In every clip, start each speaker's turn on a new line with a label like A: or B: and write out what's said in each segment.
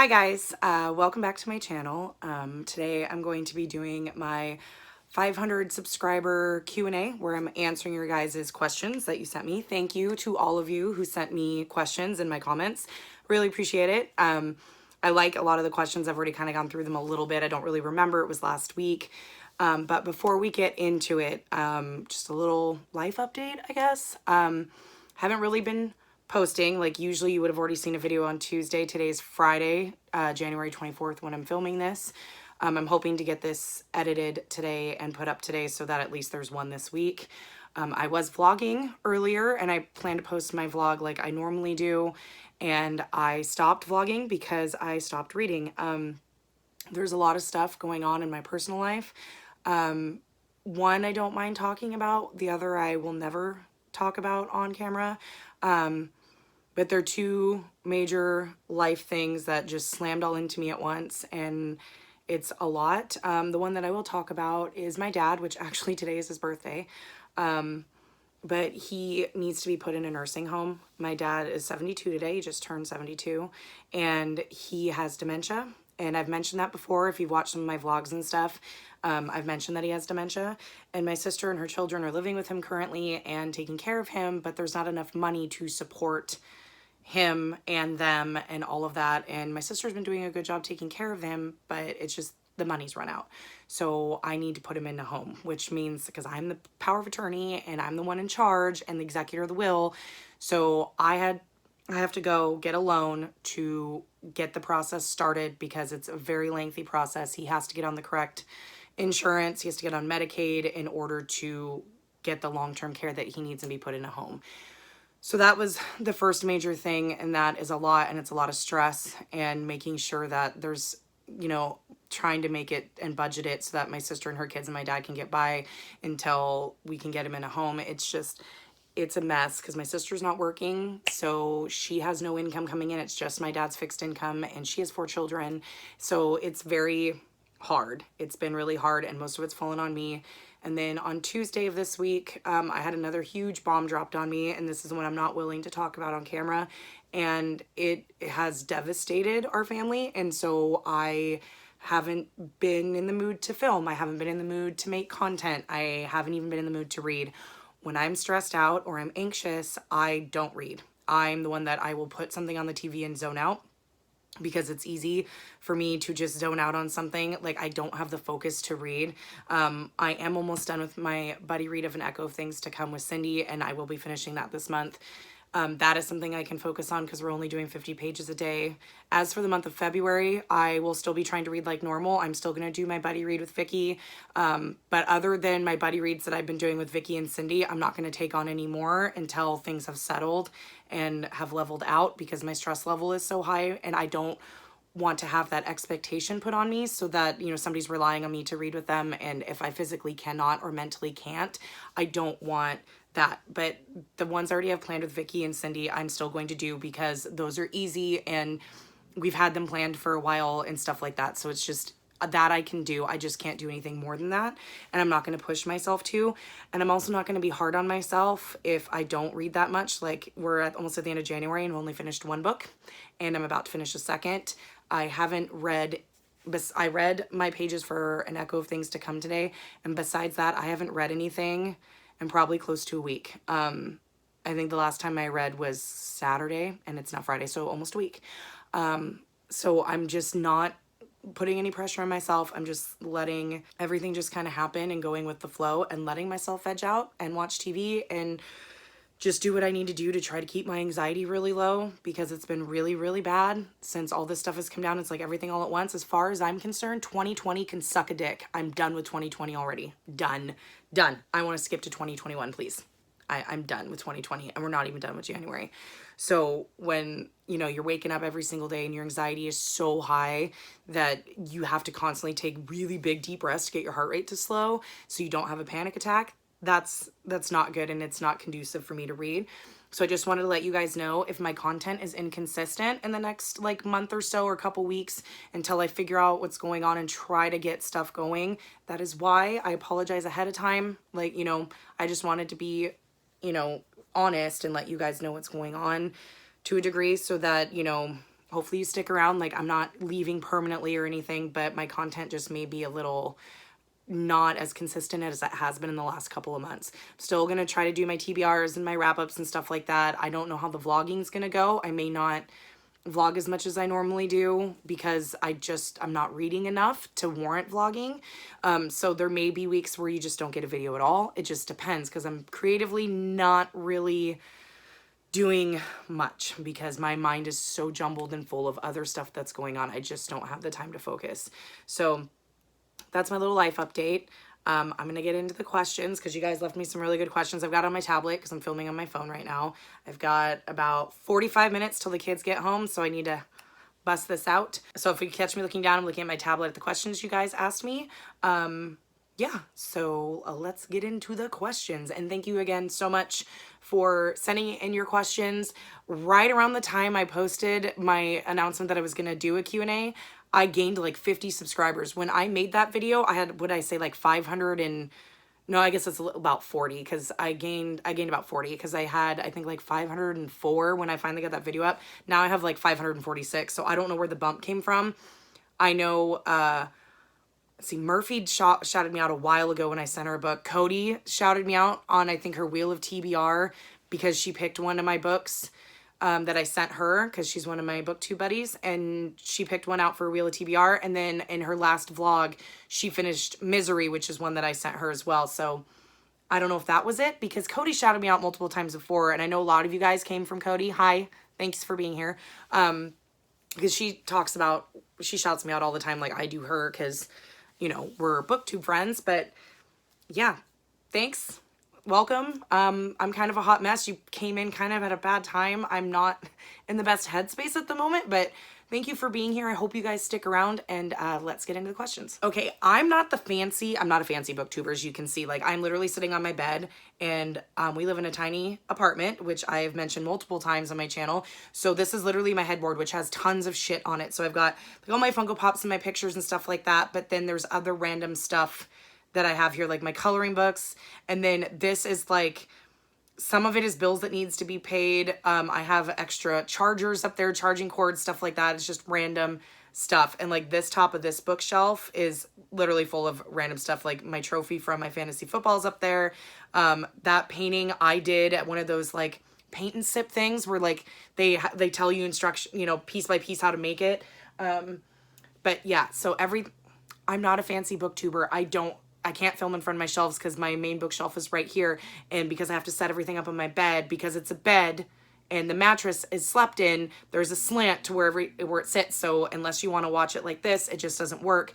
A: Hi guys, welcome back to my channel. Today I'm going to be doing my 500 subscriber Q&A where I'm answering your guys' questions that you sent me. Thank you to all of you who sent me questions in my comments. Really appreciate it. I like a lot of the questions. I've already kind of gone through them a little bit. I don't really remember. It was last week. But before we get into it, just a little life update, I guess. Haven't really been posting. Like usually you would have already seen a video on Tuesday. Today's Friday, January 24th when I'm filming this. I'm hoping to get this edited today and put up today so that at least there's one this week. I was vlogging earlier and I plan to post my vlog like I normally do. And I stopped vlogging because I stopped reading. There's a lot of stuff going on in my personal life. One I don't mind talking about. The other I will never talk about on camera. But they're two major life things that just slammed all into me at once, and it's a lot. The one that I will talk about is my dad, which actually today is his birthday. But he needs to be put in a nursing home. My dad is 72 today, he just turned 72, and he has dementia. And I've mentioned that before. If you've watched some of my vlogs and stuff, I've mentioned that he has dementia. And my sister and her children are living with him currently and taking care of him, but there's not enough money to support him and them and all of that. And my sister's been doing a good job taking care of him, but it's just the money's run out. So I need to put him in a home, which means because I'm the power of attorney and I'm the one in charge and the executor of the will. So I have to go get a loan to get the process started because it's a very lengthy process. He has to get on the correct insurance. He has to get on Medicaid in order to get the long-term care that he needs and be put in a home. So that was the first major thing, and that is a lot, and it's a lot of stress and making sure that there's, trying to make it and budget it so that my sister and her kids and my dad can get by until we can get him in a home. It's a mess because my sister's not working, so she has no income coming in. It's just my dad's fixed income, and she has 4 children. So it's very hard. It's been really hard, and most of it's fallen on me. And then on Tuesday of this week, I had another huge bomb dropped on me, and this is one I'm not willing to talk about on camera. And it has devastated our family, and so I haven't been in the mood to film. I haven't been in the mood to make content. I haven't even been in the mood to read. When I'm stressed out or I'm anxious, I don't read. I'm the one that I will put something on the TV and zone out, because it's easy for me to just zone out on something. Like I don't have the focus to read. I am almost done with my buddy read of An Echo of Things to Come with Cindy, and I will be finishing that this month. That is something I can focus on because we're only doing 50 pages a day. As for the month of February, I will still be trying to read like normal. I'm still going to do my buddy read with Vicky. But other than my buddy reads that I've been doing with Vicky and Cindy, I'm not going to take on any more until things have settled and have leveled out, because my stress level is so high and I don't want to have that expectation put on me so that, somebody's relying on me to read with them. And if I physically cannot or mentally can't, I don't want that. But the ones I already have planned with Vicky and Cindy, I'm still going to do because those are easy and we've had them planned for a while and stuff like that. So it's just that I can do. I just can't do anything more than that. And I'm not going to push myself to. And I'm also not going to be hard on myself if I don't read that much. Like we're almost at the end of January and we only finished 1 book and I'm about to finish a second. I read my pages for An Echo of Things to Come today. And besides that, I haven't read anything in probably close to a week. I think the last time I read was Saturday and it's now Friday. So almost a week. So I'm just not putting any pressure on myself. I'm just letting everything just kind of happen and going with the flow and letting myself veg out and watch TV and just do what I need to do to try to keep my anxiety really low, because it's been really, really bad since all this stuff has come down. It's like everything all at once. As far as I'm concerned, 2020 can suck a dick. I'm done with 2020 already. Done. I want to skip to 2021, please. I'm done with 2020 and we're not even done with January. So when, you're waking up every single day and your anxiety is so high that you have to constantly take really big, deep breaths to get your heart rate to slow so you don't have a panic attack, that's not good and it's not conducive for me to read. So I just wanted to let you guys know if my content is inconsistent in the next month or so or couple weeks until I figure out what's going on and try to get stuff going. That is why. I apologize ahead of time. I just wanted to be, honest and let you guys know what's going on to a degree so that, hopefully you stick around. Like, I'm not leaving permanently or anything, but my content just may be a little not as consistent as it has been in the last couple of months. I'm still going to try to do my TBRs and my wrap-ups and stuff like that. I don't know how the vlogging's going to go. I may not vlog as much as I normally do because I'm not reading enough to warrant vlogging. So there may be weeks where you just don't get a video at all. It just depends because I'm creatively not really doing much because my mind is so jumbled and full of other stuff that's going on. I just don't have the time to focus. So that's my little life update. I'm going to get into the questions because you guys left me some really good questions I've got on my tablet because I'm filming on my phone right now. I've got about 45 minutes till the kids get home, so I need to bust this out. So if you catch me looking down, I'm looking at my tablet at the questions you guys asked me. Yeah, so let's get into the questions. And thank you again so much for sending in your questions. Right around the time I posted my announcement that I was going to do a Q&A, I gained like 50 subscribers. When I made that video, I had, what did I say, like 500 and, no, I guess it's about 40 because I gained about 40 because I had, I think, like 504 when I finally got that video up. Now I have like 546, so I don't know where the bump came from. I know, see, Murphy shouted me out a while ago when I sent her a book. Cody shouted me out on, I think, her Wheel of TBR because she picked one of my books that I sent her because she's one of my booktube buddies, and she picked one out for Wheel of TBR. And then in her last vlog, she finished Misery, which is one that I sent her as well. So I don't know if that was it because Cody shouted me out multiple times before, and I know a lot of you guys came from Cody. Hi, thanks for being here. Because she shouts me out all the time like I do her because, you know, we're booktube friends. But yeah, thanks. Welcome. I'm kind of a hot mess. You came in kind of at a bad time. I'm not in the best headspace at the moment, but thank you for being here. I hope you guys stick around, and let's get into the questions. Okay, I'm not a fancy booktuber, as you can see. Like, I'm literally sitting on my bed, and we live in a tiny apartment, which I have mentioned multiple times on my channel. So this is literally my headboard, which has tons of shit on it. So I've got like all my Funko Pops and my pictures and stuff like that, but then there's other random stuff that I have here, like my coloring books. And then this is like, some of it is bills that needs to be paid. I have extra chargers up there, charging cords, stuff like that. It's just random stuff. And like this top of this bookshelf is literally full of random stuff. Like my trophy from my fantasy football's up there. That painting I did at one of those like paint and sip things where like they tell you instruction, you know, piece by piece how to make it. But yeah, so I'm not a fancy booktuber. I can't film in front of my shelves because my main bookshelf is right here. And because I have to set everything up on my bed, because it's a bed and the mattress is slept in, there's a slant to where it sits. So unless you want to watch it like this, it just doesn't work.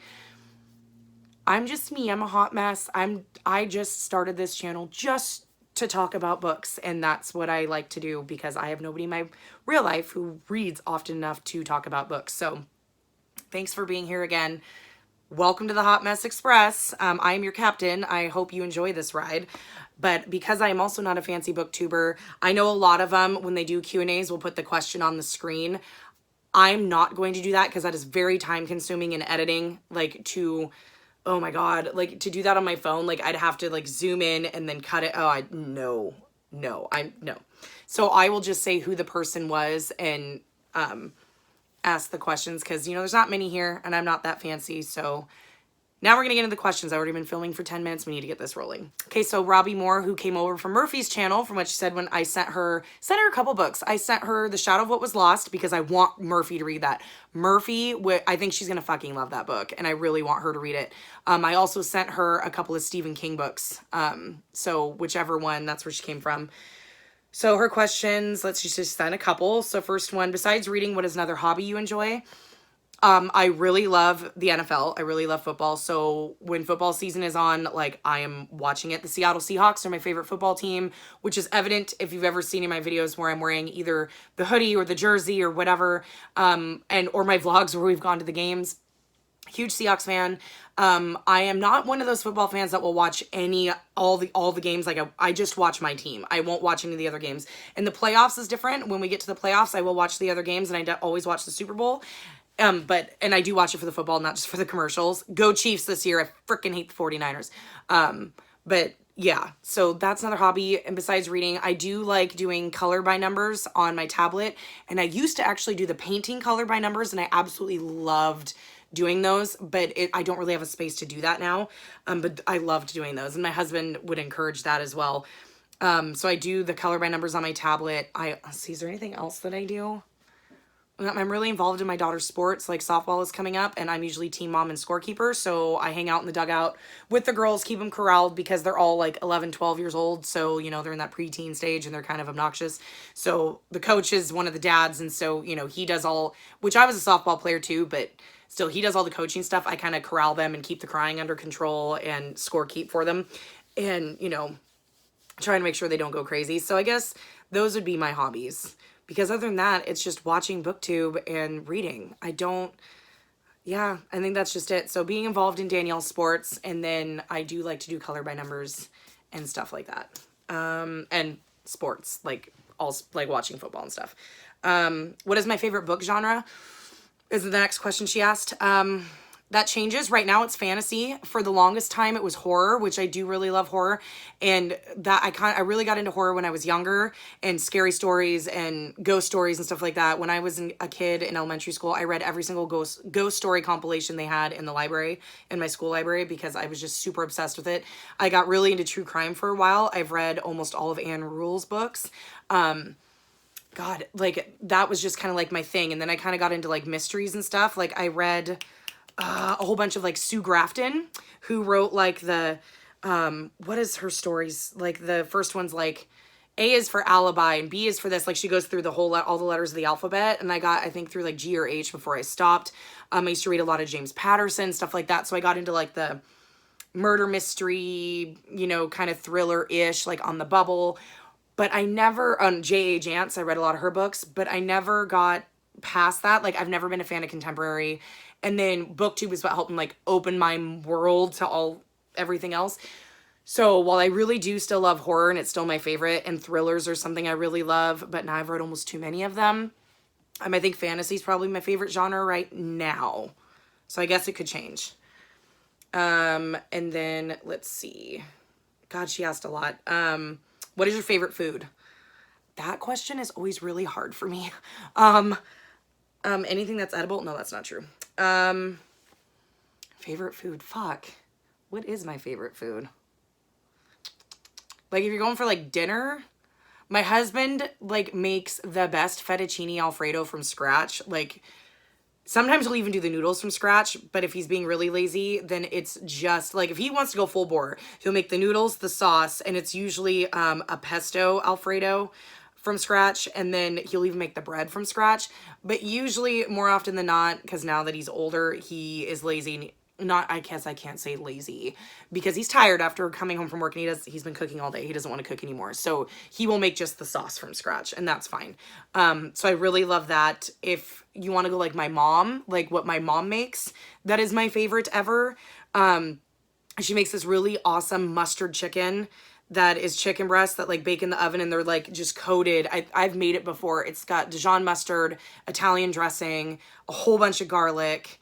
A: I'm just me. I'm a hot mess. I just started this channel just to talk about books. And that's what I like to do because I have nobody in my real life who reads often enough to talk about books. So thanks for being here again. Welcome to the Hot Mess Express. I am your captain. I hope you enjoy this ride. But because I am also not a fancy booktuber, I know a lot of them, when they do Q&As, will put the question on the screen. I'm not going to do that because that is very time consuming in editing. Like oh my God, like to do that on my phone, like I'd have to like zoom in and then cut it. Oh, no. So I will just say who the person was and, ask the questions because, you know, there's not many here and I'm not that fancy. So now we're going to get into the questions. I've already been filming for 10 minutes. We need to get this rolling. Okay, so Robbie Moore, who came over from Murphy's channel, from what she said when I sent her a couple books. I sent her The Shadow of What Was Lost because I want Murphy to read that. Murphy, I think she's going to fucking love that book and I really want her to read it. I also sent her a couple of Stephen King books. So whichever one, that's where she came from. So her questions, let's just send a couple. So first one, besides reading, what is another hobby you enjoy? I really love the NFL. I really love football. So when football season is on, like I am watching it. The Seattle Seahawks are my favorite football team, which is evident if you've ever seen in my videos where I'm wearing either the hoodie or the jersey or whatever, or my vlogs where we've gone to the games. Huge Seahawks fan. I am not one of those football fans that will watch all the games. Like I just watch my team. I won't watch any of the other games. And the playoffs is different. When we get to the playoffs, I will watch the other games, and I always watch the Super Bowl. And I do watch it for the football, not just for the commercials. Go Chiefs this year. I freaking hate the 49ers. But yeah, so that's another hobby. And besides reading, I do like doing color by numbers on my tablet. And I used to actually do the painting color by numbers, and I absolutely loved doing those, but I don't really have a space to do that now. But I loved doing those, and my husband would encourage that as well. So I do the color by numbers on my tablet. Let's see, is there anything else that I do? I'm really involved in my daughter's sports, like softball is coming up, and I'm usually team mom and scorekeeper. So I hang out in the dugout with the girls, keep them corralled because they're all like 11, 12 years old. So, you know, they're in that preteen stage and they're kind of obnoxious. So the coach is one of the dads. And so, you know, he does all, which I was a softball player too, but still he does all the coaching stuff. I kind of corral them and keep the crying under control and score keep for them. And, you know, trying to make sure they don't go crazy. So I guess those would be my hobbies. Because other than that, it's just watching BookTube and reading. Yeah, I think that's just it. So being involved in Danielle's sports, and then I do like to do color by numbers and stuff like that. And sports, like watching football and stuff. What is my favorite book genre? Is the next question she asked. That changes. Right now it's fantasy. For the longest time it was horror, which I do really love horror. And that I really got into horror when I was younger, and scary stories and ghost stories and stuff like that. When I was a kid in elementary school, I read every single ghost story compilation they had in the library, in my school library, because I was just super obsessed with it. I got really into true crime for a while. I've read almost all of Anne Rule's books. God, like that was just kind of like my thing. And then I kind of got into like mysteries and stuff. Like I read a whole bunch of like Sue Grafton, who wrote like what is her stories? Like the first one's like A is for alibi and B is for this. Like she goes through all the letters of the alphabet. And I think through like G or H before I stopped. I used to read a lot of James Patterson, stuff like that. So I got into like the murder mystery, you know, kind of thriller-ish, like On the Bubble. But I never, on J.A. Jance, I read a lot of her books, but I never got past that. Like I've never been a fan of contemporary. And then BookTube is what helped me like open my world to everything else. So while I really do still love horror and it's still my favorite, and thrillers are something I really love, but now I've read almost too many of them. I think fantasy is probably my favorite genre right now. So I guess it could change. And then let's see. God, she asked a lot. What is your favorite food? That question is always really hard for me. Anything that's edible? No, that's not true. Favorite food? Fuck. What is my favorite food? Like if you're going for like dinner, my husband like makes the best fettuccine Alfredo from scratch. Like sometimes he'll even do the noodles from scratch, but if he's being really lazy, then it's just like if he wants to go full bore, he'll make the noodles, the sauce, and it's usually a pesto Alfredo from scratch, and then he'll even make the bread from scratch. But usually, more often than not, because now that he's older, he is lazy. I guess I can't say lazy, because he's tired after coming home from work, and he's been cooking all day. He doesn't want to cook anymore. So he will make just the sauce from scratch, and that's fine. So I really love that. If you want to go like my mom, like what my mom makes, that is my favorite ever. She makes this really awesome mustard chicken that is chicken breasts that like bake in the oven, and they're like just coated. I've made it before. It's got Dijon mustard, Italian dressing, a whole bunch of garlic,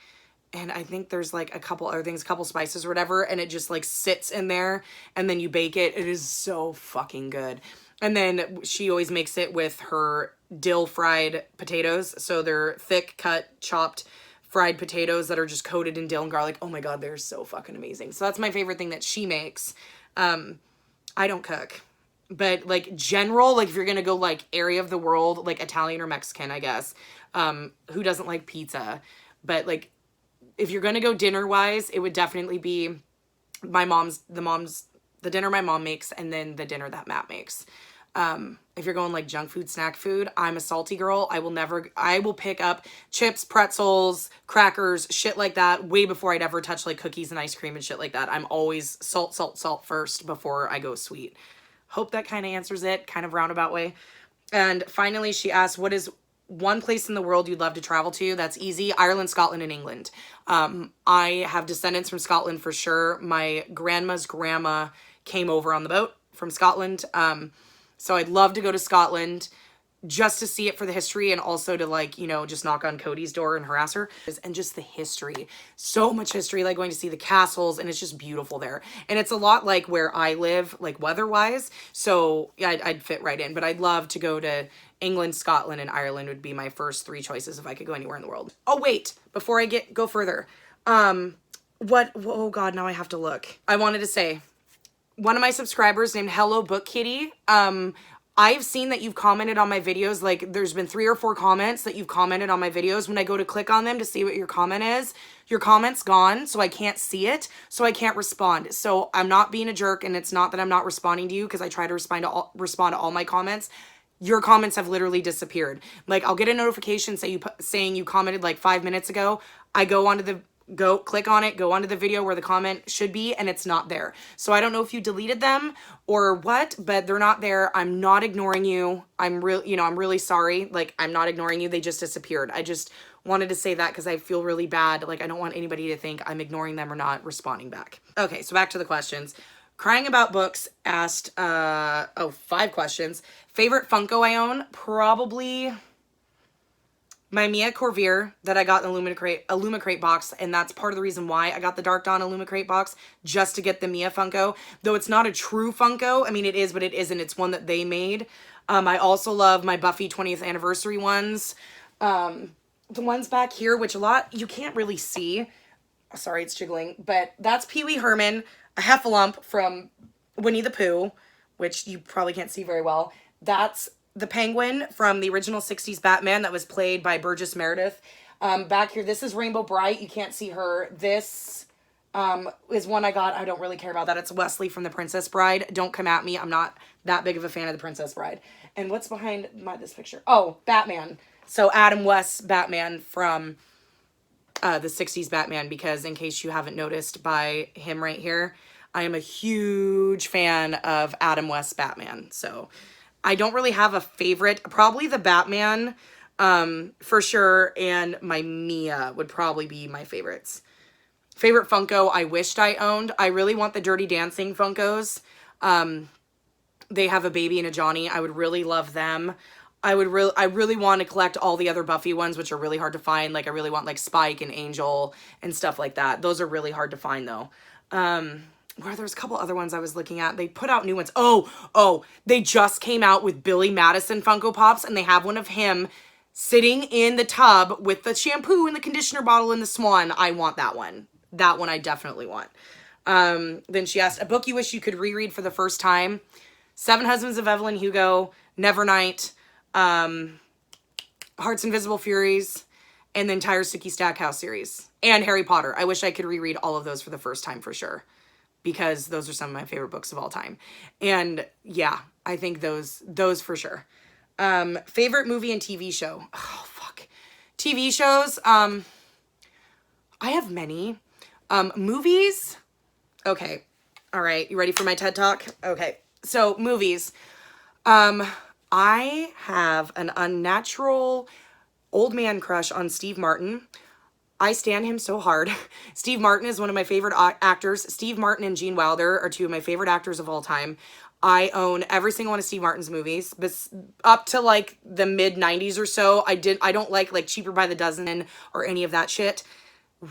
A: and I think there's like a couple other things, a couple spices or whatever, and it just like sits in there, and then you bake it. It is so fucking good. And then she always makes it with her dill fried potatoes. So they're thick cut, chopped, fried potatoes that are just coated in dill and garlic. Oh my God, they're so fucking amazing. So that's my favorite thing that she makes. I don't cook, but like general, like if you're going to go like area of the world, like Italian or Mexican, I guess, who doesn't like pizza? But like, if you're going to go dinner wise, it would definitely be the dinner my mom makes, and then the dinner that Matt makes. If you're going like junk food, snack food, I'm a salty girl. I will pick up chips, pretzels, crackers, shit like that way before I'd ever touch like cookies and ice cream and shit like that. I'm always salt, salt, salt first before I go sweet. Hope that kind of answers it, kind of roundabout way. And finally, she asked, what is one place in the world you'd love to travel to? That's easy. Ireland, Scotland, and England. I have descendants from Scotland for sure. My grandma's grandma came over on the boat from Scotland. So I'd love to go to Scotland. just to see it for the history and also to like, you know, just knock on Cody's door and harass her. And just the history, so much history, like going to see the castles, and it's just beautiful there. And it's a lot like where I live, like weather-wise. So yeah, I'd fit right in, but I'd love to go to England, Scotland, and Ireland would be my first 3 choices if I could go anywhere in the world. Oh, wait, before I go further, oh God, now I have to look. I wanted to say, one of my subscribers named Hello Book Kitty, I've seen that you've commented on my videos. Like there's been 3 or 4 comments that you've commented on my videos. When I go to click on them to see what your comment is, your comment's gone, so I can't see it, so I can't respond. So I'm not being a jerk, and it's not that I'm not responding to you, because I try to respond to all my comments. Your comments have literally disappeared. Like I'll get a notification saying you commented like 5 minutes ago. I click on it, go onto the video where the comment should be, and it's not there. So I don't know if you deleted them or what, but they're not there. I'm not ignoring you. I'm really sorry. Like I'm not ignoring you. They just disappeared. I just wanted to say that because I feel really bad. Like I don't want anybody to think I'm ignoring them or not responding back. Okay, so back to the questions. Crying About Books asked 5 questions. Favorite Funko I own? Probably my Mia Corvair that I got in the Illumicrate box, and that's part of the reason why I got the Dark Dawn Illumicrate box, just to get the Mia Funko. Though it's not a true Funko. I mean, it is, but it isn't. It's one that they made. I also love my Buffy 20th anniversary ones. The ones back here, which a lot you can't really see. Sorry, it's jiggling. But that's Pee Wee Herman, a Heffalump from Winnie the Pooh, which you probably can't see very well. That's the Penguin from the original 60s Batman that was played by Burgess Meredith. Back here, this is Rainbow Bright. You can't see her. This is one I got. I don't really care about that. It's Wesley from The Princess Bride. Don't come at me. I'm not that big of a fan of The Princess Bride. And what's behind this picture? Oh, Batman. So Adam West's Batman from the 60s Batman, because in case you haven't noticed by him right here, I am a huge fan of Adam West's Batman. So I don't really have a favorite. Probably the Batman, for sure, and my Mia would probably be my favorites. Favorite Funko I wished I owned. I really want the Dirty Dancing Funkos. They have a baby and a Johnny. I would really love them. I really want to collect all the other Buffy ones, which are really hard to find. Like I really want like Spike and Angel and stuff like that. Those are really hard to find though. There's a couple other ones I was looking at. They put out new ones. Oh, they just came out with Billy Madison Funko Pops, and they have one of him sitting in the tub with the shampoo and the conditioner bottle and the swan. I want that one. That one I definitely want. Then she asked, a book you wish you could reread for the first time. 7 Husbands of Evelyn Hugo, Nevernight, Heart's Invisible Furies, and the entire Sookie Stackhouse series. And Harry Potter. I wish I could reread all of those for the first time for sure, because those are some of my favorite books of all time. And yeah, I think those for sure. Favorite movie and TV show? Oh, fuck. TV shows, I have many. Movies? Okay. All right. You ready for my TED Talk? Okay. So, movies. I have an unnatural old man crush on Steve Martin. I stan him so hard. Steve Martin is one of my favorite actors. Steve Martin and Gene Wilder are 2 of my favorite actors of all time. I own every single one of Steve Martin's movies, but up to like the mid 90s or so. I don't like Cheaper by the Dozen or any of that shit.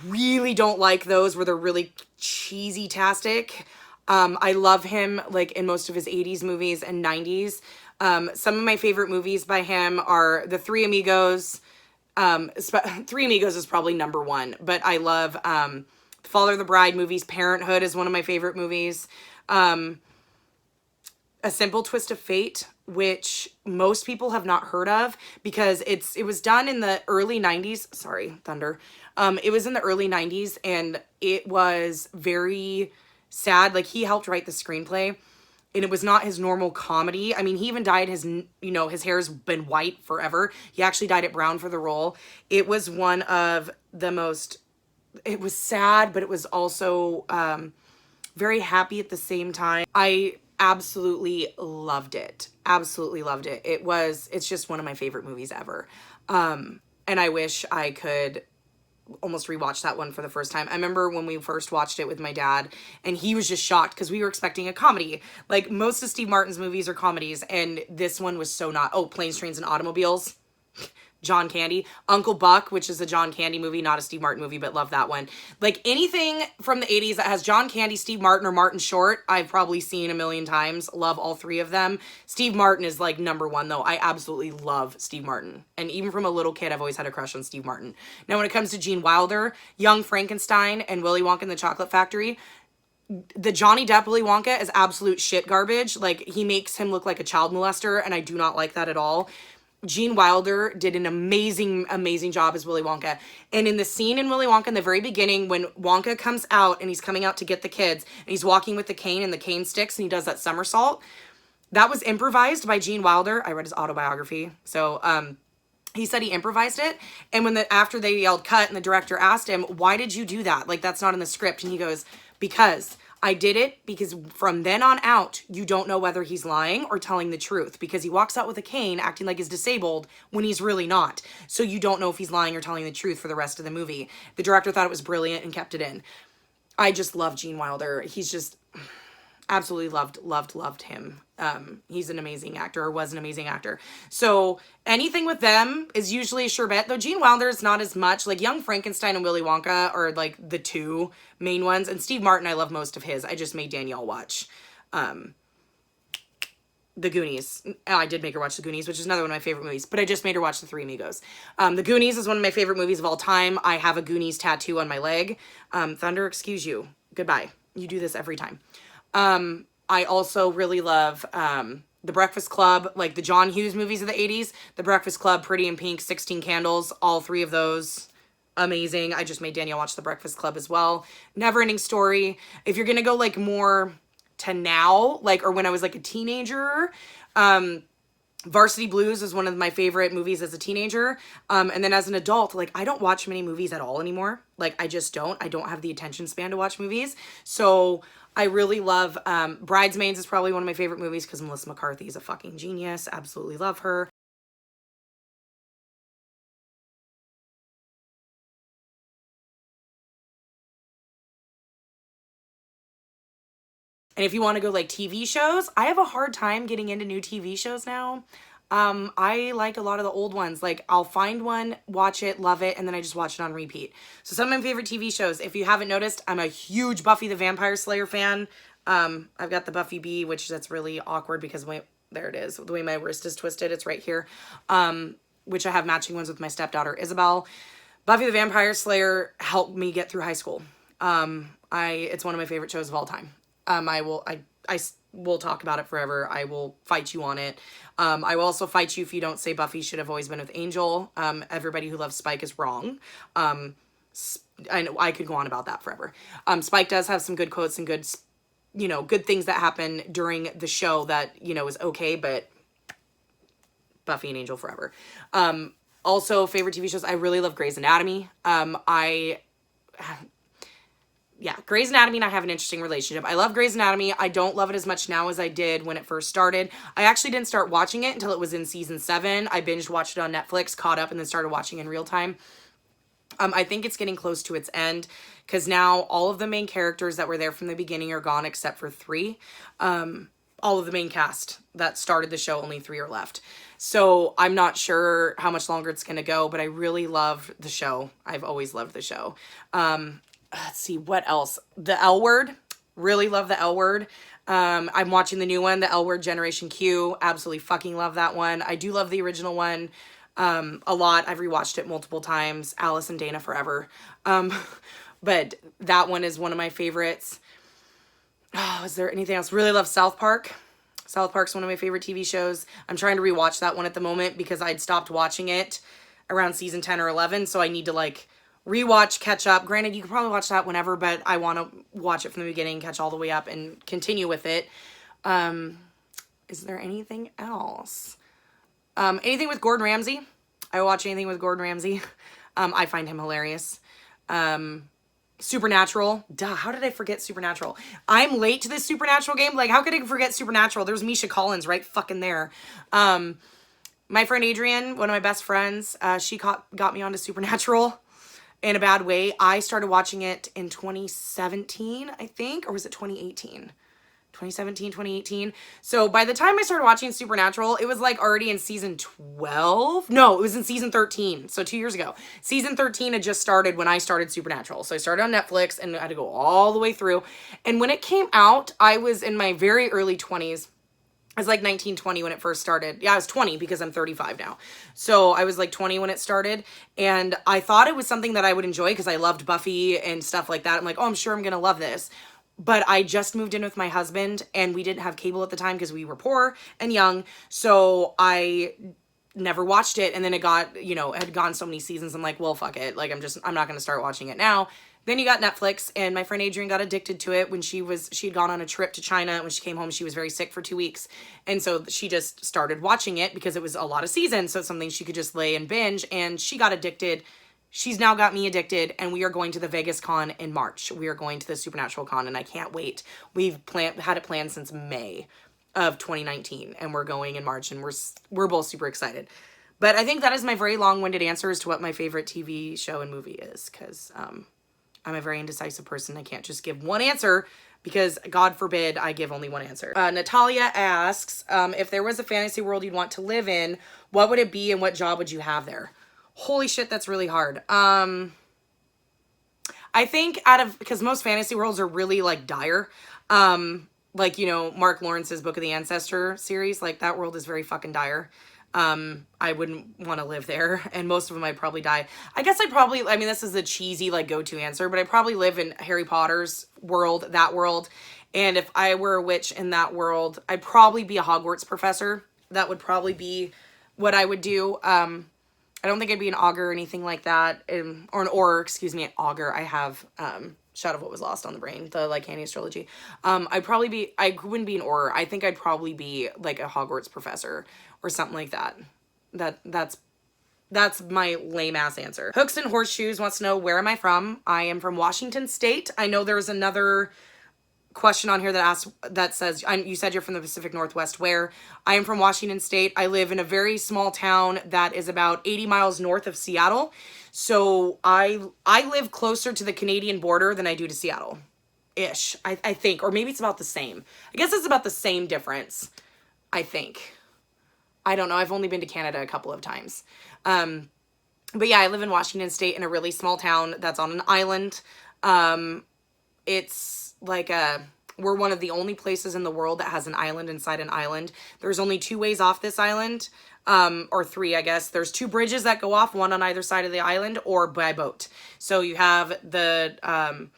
A: Really don't like those where they're really cheesy-tastic. I love him like in most of his 80s movies and 90s. Some of my favorite movies by him are The Three Amigos. Three Amigos is probably number 1, but I love Father of the Bride movies. Parenthood is one of my favorite movies. A Simple Twist of Fate, which most people have not heard of because it was done in the early 90s. Sorry, thunder. It was in the early 90s, and it was very sad. Like, he helped write the screenplay, and it was not his normal comedy. I mean, he even dyed his hair's been white forever. He actually dyed it brown for the role. It was one of the most, it was sad, but it was also very happy at the same time. I absolutely loved it. Absolutely loved it. It's just one of my favorite movies ever. And I wish I could almost rewatched that one for the first time. I remember when we first watched it with my dad, and he was just shocked because we were expecting a comedy. Like, most of Steve Martin's movies are comedies, and this one was so not. Oh, Planes, Trains, and Automobiles. John Candy. Uncle Buck, which is a John Candy movie, not a Steve Martin movie, but love that one. Like, anything from the 80s that has John Candy, Steve Martin, or Martin Short, I've probably seen a million times. Love all three of them. Steve Martin is like number one, though. I absolutely love Steve Martin. And even from a little kid, I've always had a crush on Steve Martin. Now, when it comes to Gene Wilder, Young Frankenstein, and Willy Wonka and the Chocolate Factory, the Johnny Depp Willy Wonka is absolute shit garbage. Like, he makes him look like a child molester, and I do not like that at all. Gene Wilder did an amazing, amazing job as Willy Wonka. And in the scene in Willy Wonka in the very beginning, when Wonka comes out and he's coming out to get the kids, and he's walking with the cane and the cane sticks and he does that somersault, that was improvised by Gene Wilder. I read his autobiography. So, he said he improvised it. And when after they yelled cut and the director asked him, why did you do that? Like, that's not in the script. And he goes, because I did it because from then on out, you don't know whether he's lying or telling the truth, because he walks out with a cane acting like he's disabled when he's really not. So you don't know if he's lying or telling the truth for the rest of the movie. The director thought it was brilliant and kept it in. I just love Gene Wilder. He's just absolutely loved him. He's an amazing actor, or was an amazing actor. So anything with them is usually a sure bet, though Gene Wilder is not as much. Like, Young Frankenstein and Willy Wonka are like the two main ones, and Steve Martin, I love most of his. I just made Danielle watch The Goonies. I did make her watch The Goonies, which is another one of my favorite movies, but I just made her watch The Three Amigos. The Goonies is one of my favorite movies of all time. I have a Goonies tattoo on my leg. Thunder, excuse you. Goodbye. You do this every time. I also really love The Breakfast Club, like the John Hughes movies of the 80s. The Breakfast Club, Pretty in Pink, 16 Candles, all three of those, amazing. I just made Danielle watch The Breakfast Club as well. Neverending Story. If you're gonna go like more to now, like, or when I was like a teenager, Varsity Blues is one of my favorite movies as a teenager. And then as an adult, like, I don't watch many movies at all anymore. Like, I just don't. I don't have the attention span to watch movies. So I really love Bridesmaids is probably one of my favorite movies because Melissa McCarthy is a fucking genius. Absolutely love her. And if you want to go like TV shows, I have a hard time getting into new TV shows now. I like a lot of the old ones. Like, I'll find one, watch it, love it, and then I just watch it on repeat. So some of my favorite TV shows, if you haven't noticed, I'm a huge Buffy the Vampire Slayer fan. I've got the Buffy bee, which that's really awkward because there it is. The way my wrist is twisted, it's right here. Which I have matching ones with my stepdaughter, Isabel. Buffy the Vampire Slayer helped me get through high school. It's one of my favorite shows of all time. I will talk about it forever. I will fight you on it. I will also fight you if you don't say Buffy should have always been with Angel. Everybody who loves Spike is wrong. I know I could go on about that forever. Spike does have some good quotes and good, good things that happen during the show that, is okay, but Buffy and Angel forever. Also, favorite TV shows, I really love Grey's Anatomy. Grey's Anatomy and I have an interesting relationship. I love Grey's Anatomy. I don't love it as much now as I did when it first started. I actually didn't start watching it until it was in season 7. I binged watched it on Netflix, caught up, and then started watching in real time. I think it's getting close to its end because now all of the main characters that were there from the beginning are gone except for 3. All of the main cast that started the show, only 3 are left. So I'm not sure how much longer it's going to go, but I really love the show. I've always loved the show. Let's see, what else? The L Word. Really love the L Word. I'm watching the new one, the L Word Generation Q. Absolutely fucking love that one. I do love the original one a lot. I've rewatched it multiple times. Alice and Dana Forever. But that one is one of my favorites. Oh, is there anything else? Really love South Park. South Park's one of my favorite TV shows. I'm trying to rewatch that one at the moment because I'd stopped watching it around season 10 or 11. So I need to like rewatch, catch up. Granted, you can probably watch that whenever, but I want to watch it from the beginning, catch all the way up, and continue with it. Is there anything else? Anything with Gordon Ramsay? I watch anything with Gordon Ramsay. I find him hilarious. Supernatural. Duh, how did I forget Supernatural? I'm late to this Supernatural game. Like, how could I forget Supernatural? There's Misha Collins right fucking there. My friend Adrienne, one of my best friends, she got me onto Supernatural. in a bad way. I started watching it in 2017, I think, or was it 2018? 2017, 2018. So by the time I started watching Supernatural, it was like already in season 12. No, it was in season 13. So 2 years ago. Season 13 had just started when I started Supernatural. So I started on Netflix and I had to go all the way through. And when it came out, I was in my very early 20s. I was like 19, 20 when it first started. Yeah, I was 20 because I'm 35 now. So I was like 20 when it started. And I thought it was something that I would enjoy because I loved Buffy and stuff like that. I'm like, oh, I'm sure I'm going to love this. But I just moved in with my husband and we didn't have cable at the time because we were poor and young. So I never watched it. And then it got, you know, it had gone so many seasons. I'm like, well, fuck it. Like, I'm not going to start watching it now. Then you got Netflix, and my friend Adrienne got addicted to it when she'd gone on a trip to China. When she came home, she was very sick for 2 weeks. And so she just started watching it because it was a lot of seasons. So it's something she could just lay and binge. And she got addicted. She's now got me addicted, and we are going to the Vegas Con in March. We are going to the Supernatural Con, and I can't wait. We've had it planned since May of 2019, and we're going in March, and we're both super excited. But I think that is my very long-winded answer as to what my favorite TV show and movie is, because I'm a very indecisive person. I can't just give one answer because God forbid I give only one answer. Natalia asks, if there was a fantasy world you'd want to live in, what would it be and what job would you have there? Holy shit, that's really hard. I think because most fantasy worlds are really like dire. Like, you know, Mark Lawrence's Book of the Ancestor series, like that world is very fucking dire. I wouldn't want to live there, and most of them I'd probably die. I guess I mean, this is a cheesy, like, go-to answer, but I'd probably live in Harry Potter's world, that world, and if I were a witch in that world, I'd probably be a Hogwarts professor. That would probably be what I would do. I don't think I'd be an augur or anything like that, or an auror, excuse me, an augur. I have, Shadow of What Was Lost on the Brain, the Lycanius trilogy. I wouldn't be an auror. I think I'd probably be, like, a Hogwarts professor or something like that. That's my lame-ass answer. Hooks and Horseshoes wants to know, where am I from? I am from Washington State. I know there's another question on here that says, you said you're from the Pacific Northwest. Where? I am from Washington State. I live in a very small town that is about 80 miles north of Seattle. So I live closer to the Canadian border than I do to Seattle. Ish, I think. Or maybe it's about the same. I guess it's about the same difference, I think. I don't know. I've only been to Canada a couple of times. But yeah, I live in Washington State in a really small town that's on an island. It's like we're one of the only places in the world that has an island inside an island. There's only 2 ways off this island, or 3, I guess. There's 2 bridges that go off, one on either side of the island, or by boat. So you have the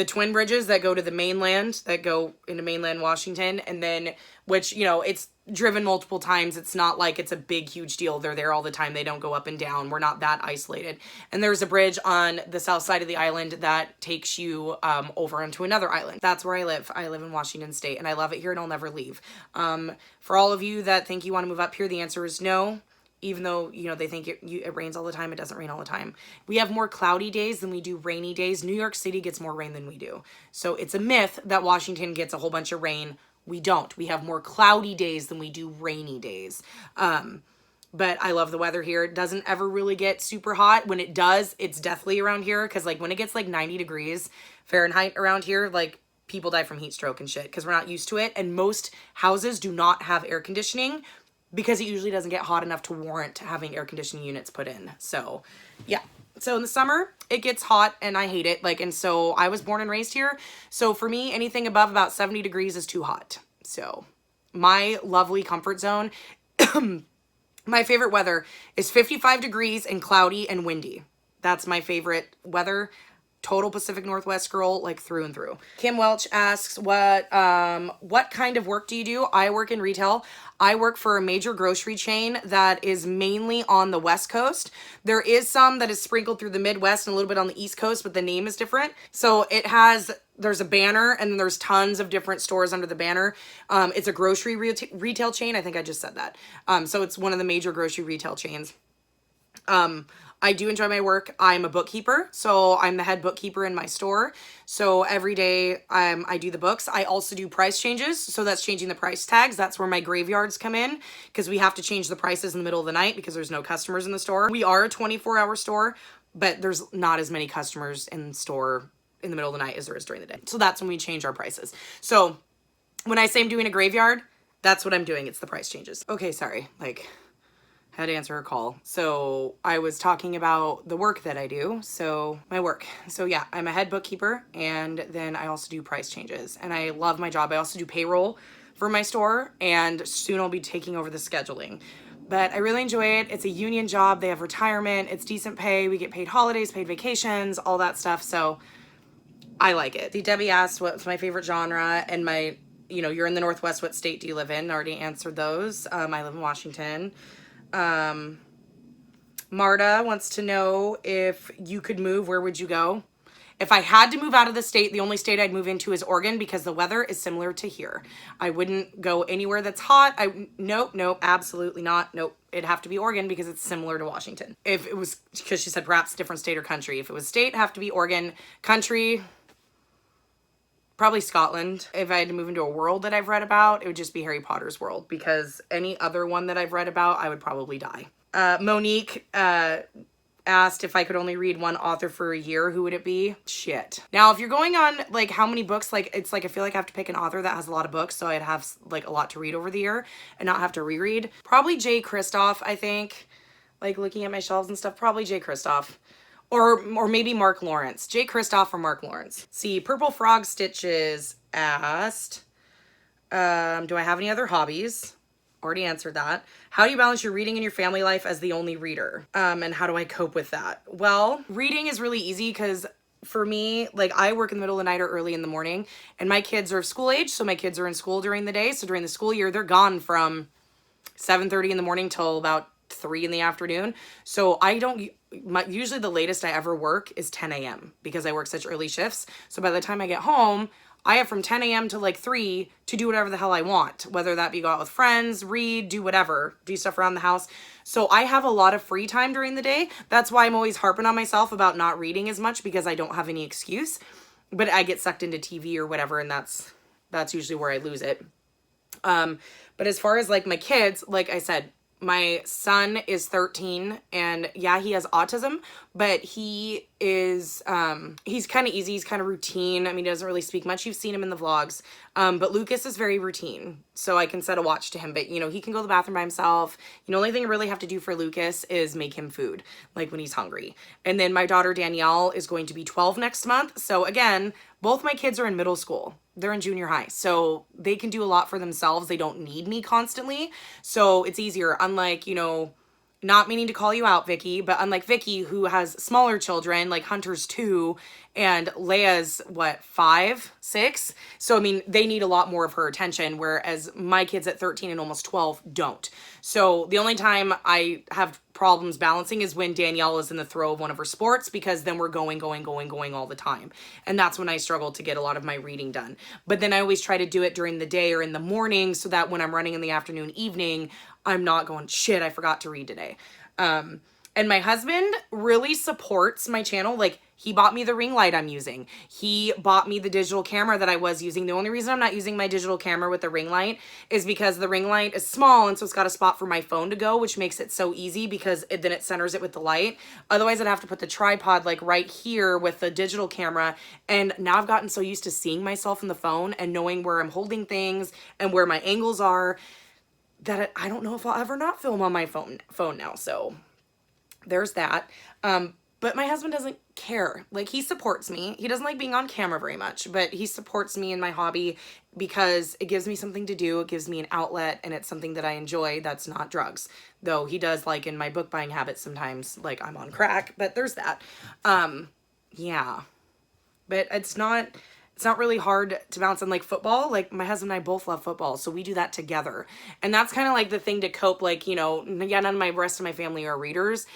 A: twin bridges that go to the mainland, that go into mainland Washington, and then, which, you know, it's driven multiple times. It's not like it's a big, huge deal. They're there all the time. They don't go up and down. We're not that isolated. And there's a bridge on the south side of the island that takes you over onto another island. That's where I live. I live in Washington State, and I love it here, and I'll never leave. For all of you that think you want to move up here, the answer is no. Even though, you know, they think it rains all the time, it doesn't rain all the time. We have more cloudy days than we do rainy days. New York City gets more rain than we do. So it's a myth that Washington gets a whole bunch of rain. We don't. We have more cloudy days than we do rainy days. But I love the weather here. It doesn't ever really get super hot. When it does, it's deathly around here. Because, like, when it gets, like, 90 degrees Fahrenheit around here, like, people die from heat stroke and shit. Because we're not used to it. And most houses do not have air conditioning, because it usually doesn't get hot enough to warrant having air conditioning units put in. So, yeah. So in the summer, it gets hot and I hate it. Like, and so I was born and raised here. So for me, anything above about 70 degrees is too hot. So my lovely comfort zone, my favorite weather is 55 degrees and cloudy and windy. That's my favorite weather. Total Pacific Northwest girl, like through and through. Kim Welch asks, what kind of work do you do? I work in retail. I work for a major grocery chain that is mainly on the West Coast. There is some that is sprinkled through the Midwest and a little bit on the East Coast, but the name is different. So there's a banner and then there's tons of different stores under the banner. It's a grocery retail chain. I think I just said that. So it's one of the major grocery retail chains. I do enjoy my work. I'm a bookkeeper, so I'm the head bookkeeper in my store. So every day I do the books. I also do price changes, so that's changing the price tags. That's where my graveyards come in, because we have to change the prices in the middle of the night because there's no customers in the store. We are a 24-hour store, but there's not as many customers in store in the middle of the night as there is during the day. So that's when we change our prices. So when I say I'm doing a graveyard, that's what I'm doing. It's the price changes. Okay, sorry. Like, had to answer a call. So I was talking about the work that I do. So my work. So yeah, I'm a head bookkeeper, and then I also do price changes, and I love my job. I also do payroll for my store, and soon I'll be taking over the scheduling. But I really enjoy it. It's a union job. They have retirement. It's decent pay. We get paid holidays, paid vacations, all that stuff. So I like it. Debbie asked what's my favorite genre, and my, you're in the Northwest. What state do you live in? I already answered those. I live in Washington. Marta wants to know, if you could move, where would you go? If I had to move out of the state, the only state I'd move into is Oregon, because the weather is similar to here. I wouldn't go anywhere that's hot. Nope, absolutely not. Nope. It'd have to be Oregon because it's similar to Washington. If it was, because she said perhaps different state or country. If it was state, it'd have to be Oregon. Country, probably Scotland. If I had to move into a world that I've read about, it would just be Harry Potter's world, because any other one that I've read about, I would probably die. Monique asked if I could only read one author for a year, who would it be? Shit. Now, if you're going on, like, how many books, like, it's like I feel like I have to pick an author that has a lot of books, so I'd have, like, a lot to read over the year and not have to reread. Probably Jay Kristoff, I think. Like, looking at my shelves and stuff, probably Jay Kristoff. Or maybe Mark Lawrence. Jay Kristoff or Mark Lawrence. See, Purple Frog Stitches asked, do I have any other hobbies? Already answered that. How do you balance your reading and your family life as the only reader? And how do I cope with that? Well, reading is really easy because for me, like, I work in the middle of the night or early in the morning, and my kids are of school age, so my kids are in school during the day. So during the school year, they're gone from 7:30 in the morning till about 3 in the afternoon. So I don't, usually the latest I ever work is 10 a.m. because I work such early shifts. So by the time I get home, I have from 10 a.m. to like 3 to do whatever the hell I want, whether that be go out with friends, read, do whatever, do stuff around the house. So I have a lot of free time during the day. That's why I'm always harping on myself about not reading as much, because I don't have any excuse, but I get sucked into TV or whatever. And that's usually where I lose it. But as far as like my kids, like I said, my son is 13, and yeah, he has autism, but he is, he's kind of easy. He's kind of routine. I mean, he doesn't really speak much. You've seen him in the vlogs. But Lucas is very routine, so I can set a watch to him, but he can go to the bathroom by himself. The only thing I really have to do for Lucas is make him food, like when he's hungry. And then my daughter Danielle is going to be 12 next month. So again, both my kids are in middle school. They're in junior high, so they can do a lot for themselves. They don't need me constantly. So it's easier. Unlike, not meaning to call you out, Vicky, but unlike Vicky, who has smaller children, like Hunter's 2 and Leia's 5, 6. So, I mean, they need a lot more of her attention, whereas my kids at 13 and almost 12 don't. So the only time I have problems balancing is when Danielle is in the throw of one of her sports, because then we're going all the time. And that's when I struggle to get a lot of my reading done. But then I always try to do it during the day or in the morning, so that when I'm running in the afternoon, evening, I'm not going, shit, I forgot to read today. And my husband really supports my channel. Like, he bought me the ring light I'm using. He bought me the digital camera that I was using. The only reason I'm not using my digital camera with the ring light is because the ring light is small, and so it's got a spot for my phone to go, which makes it so easy because then it centers it with the light. Otherwise, I'd have to put the tripod like right here with the digital camera. And now I've gotten so used to seeing myself in the phone and knowing where I'm holding things and where my angles are, that I don't know if I'll ever not film on my phone now. So there's that. But my husband doesn't care. Like, he supports me. He doesn't like being on camera very much, but he supports me in my hobby because it gives me something to do. It gives me an outlet, and it's something that I enjoy. That's not drugs. Though he does, like, in my book buying habits sometimes, like, I'm on crack, but there's that. Yeah. But it's not really hard to balance. And like football, like my husband and I both love football, so we do that together. And that's kind of like the thing to cope. Like, none of my rest of my family are readers,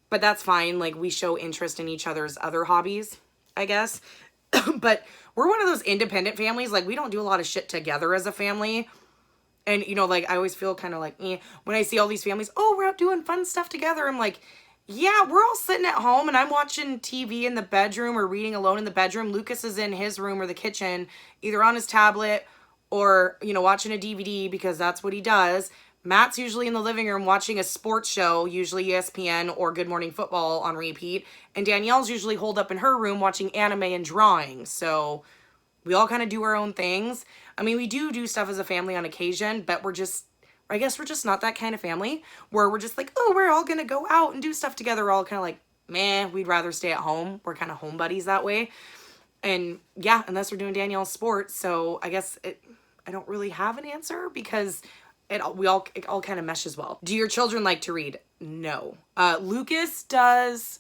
A: but that's fine. Like, we show interest in each other's other hobbies, I guess. But we're one of those independent families. Like, we don't do a lot of shit together as a family. And, like, I always feel kind of like, when I see all these families, oh, we're out doing fun stuff together. I'm like, yeah, we're all sitting at home and I'm watching TV in the bedroom or reading alone in the bedroom. Lucas is in his room or the kitchen, either on his tablet or, watching a DVD, because that's what he does. Matt's usually in the living room watching a sports show, usually ESPN or Good Morning Football on repeat. And Danielle's usually holed up in her room watching anime and drawing. So we all kind of do our own things. I mean, we do stuff as a family on occasion, but I guess we're just not that kind of family where we're just like, oh, we're all going to go out and do stuff together. We're all kind of like, man, we'd rather stay at home. We're kind of home buddies that way. And yeah, unless we're doing Danielle's sports. So I guess I don't really have an answer because it all kind of meshes well. Do your children like to read? No. Lucas does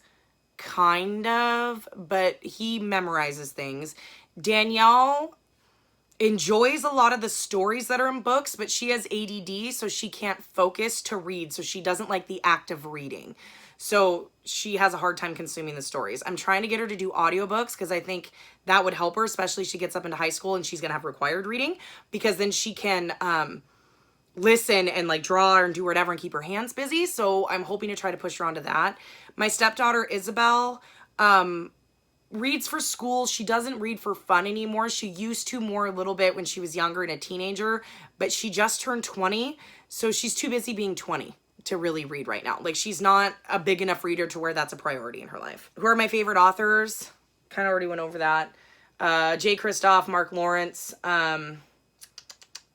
A: kind of, but he memorizes things. Danielle enjoys a lot of the stories that are in books, but she has ADD, so she can't focus to read. So she doesn't like the act of reading. So she has a hard time consuming the stories. I'm trying to get her to do audiobooks because I think that would help her, especially she gets up into high school and she's going to have required reading, because then she can listen and like draw and do whatever and keep her hands busy. So I'm hoping to try to push her onto that. My stepdaughter, Isabel, reads for school. She doesn't read for fun anymore. She used to more a little bit when she was younger and a teenager, but she just turned 20. So she's too busy being 20 to really read right now. Like, she's not a big enough reader to where that's a priority in her life. Who are my favorite authors? Kind of already went over that. Jay Kristoff, Mark Lawrence,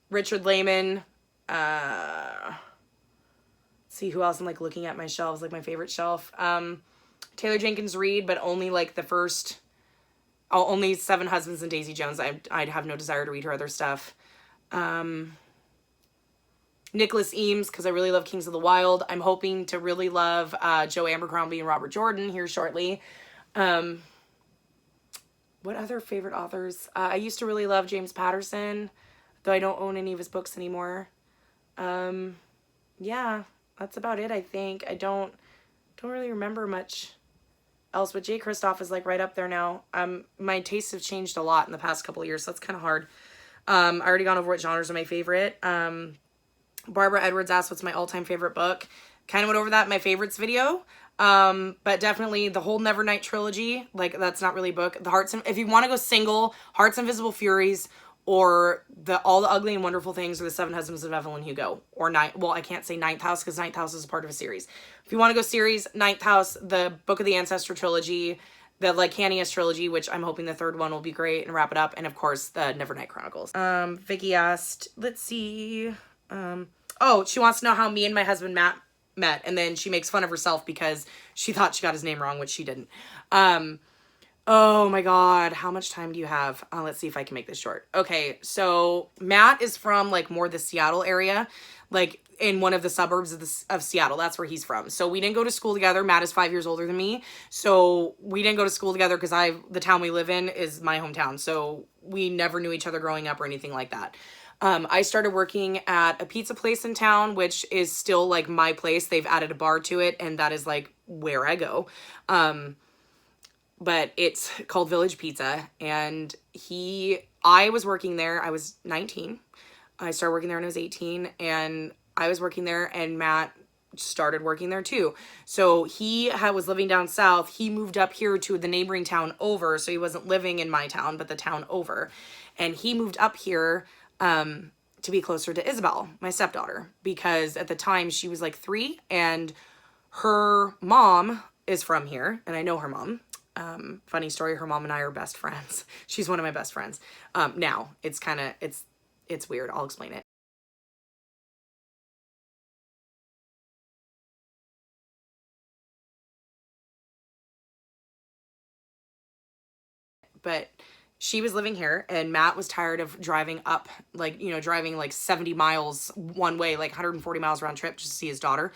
A: Richard Lehman. See who else I'm like looking at my shelves, like my favorite shelf. Taylor Jenkins Reid, but only like the first, only Seven Husbands and Daisy Jones. I'd have no desire to read her other stuff. Nicholas Eames, because I really love Kings of the Wild. I'm hoping to really love Joe Abercrombie and Robert Jordan here shortly. What other favorite authors? I used to really love James Patterson, though I don't own any of his books anymore. Yeah, that's about it, I think. I don't really remember much else, but Jay Kristoff is like right up there now. My tastes have changed a lot in the past couple of years, so that's kind of hard. I already gone over what genres are my favorite. Barbara Edwards asked what's my all-time favorite book. Kind of went over that in my favorites video. But definitely the whole Nevernight trilogy. Like, that's not really a book. If you want to go single, Heart's Invisible Furies, or All the Ugly and Wonderful Things, or The Seven Husbands of Evelyn Hugo, or I can't say Ninth House because Ninth House is a part of a series. If you want to go series, Ninth House, the Book of the Ancestor trilogy, the Lycanius trilogy, which I'm hoping the third one will be great and wrap it up, and of course the Nevernight Chronicles. Vicky asked, let's see, she wants to know how me and my husband Matt met, and then she makes fun of herself because she thought she got his name wrong, which she didn't. Oh my God, how much time do you have? Let's see if I can make this short. Okay, so Matt is from like more the Seattle area, like in one of the suburbs of Seattle. That's where he's from. So we didn't go to school together. Matt is 5 years older than me. So we didn't go to school together because the town we live in is my hometown. So we never knew each other growing up or anything like that. I started working at a pizza place in town, which is still like my place. They've added a bar to it, and that is like where I go. But it's called Village Pizza, and I was working there. I was 19. I started working there when I was 18, and I was working there, and Matt started working there too. So he was living down south. He moved up here to the neighboring town over, so he wasn't living in my town, but the town over. And he moved up here to be closer to Isabel, my stepdaughter, because at the time she was like 3, and her mom is from here, and I know her mom. Funny story, her mom and I are best friends. She's one of my best friends. Now it's it's weird. I'll explain it. But she was living here, and Matt was tired of driving up, driving like 70 miles one way, like 140 miles round trip just to see his daughter.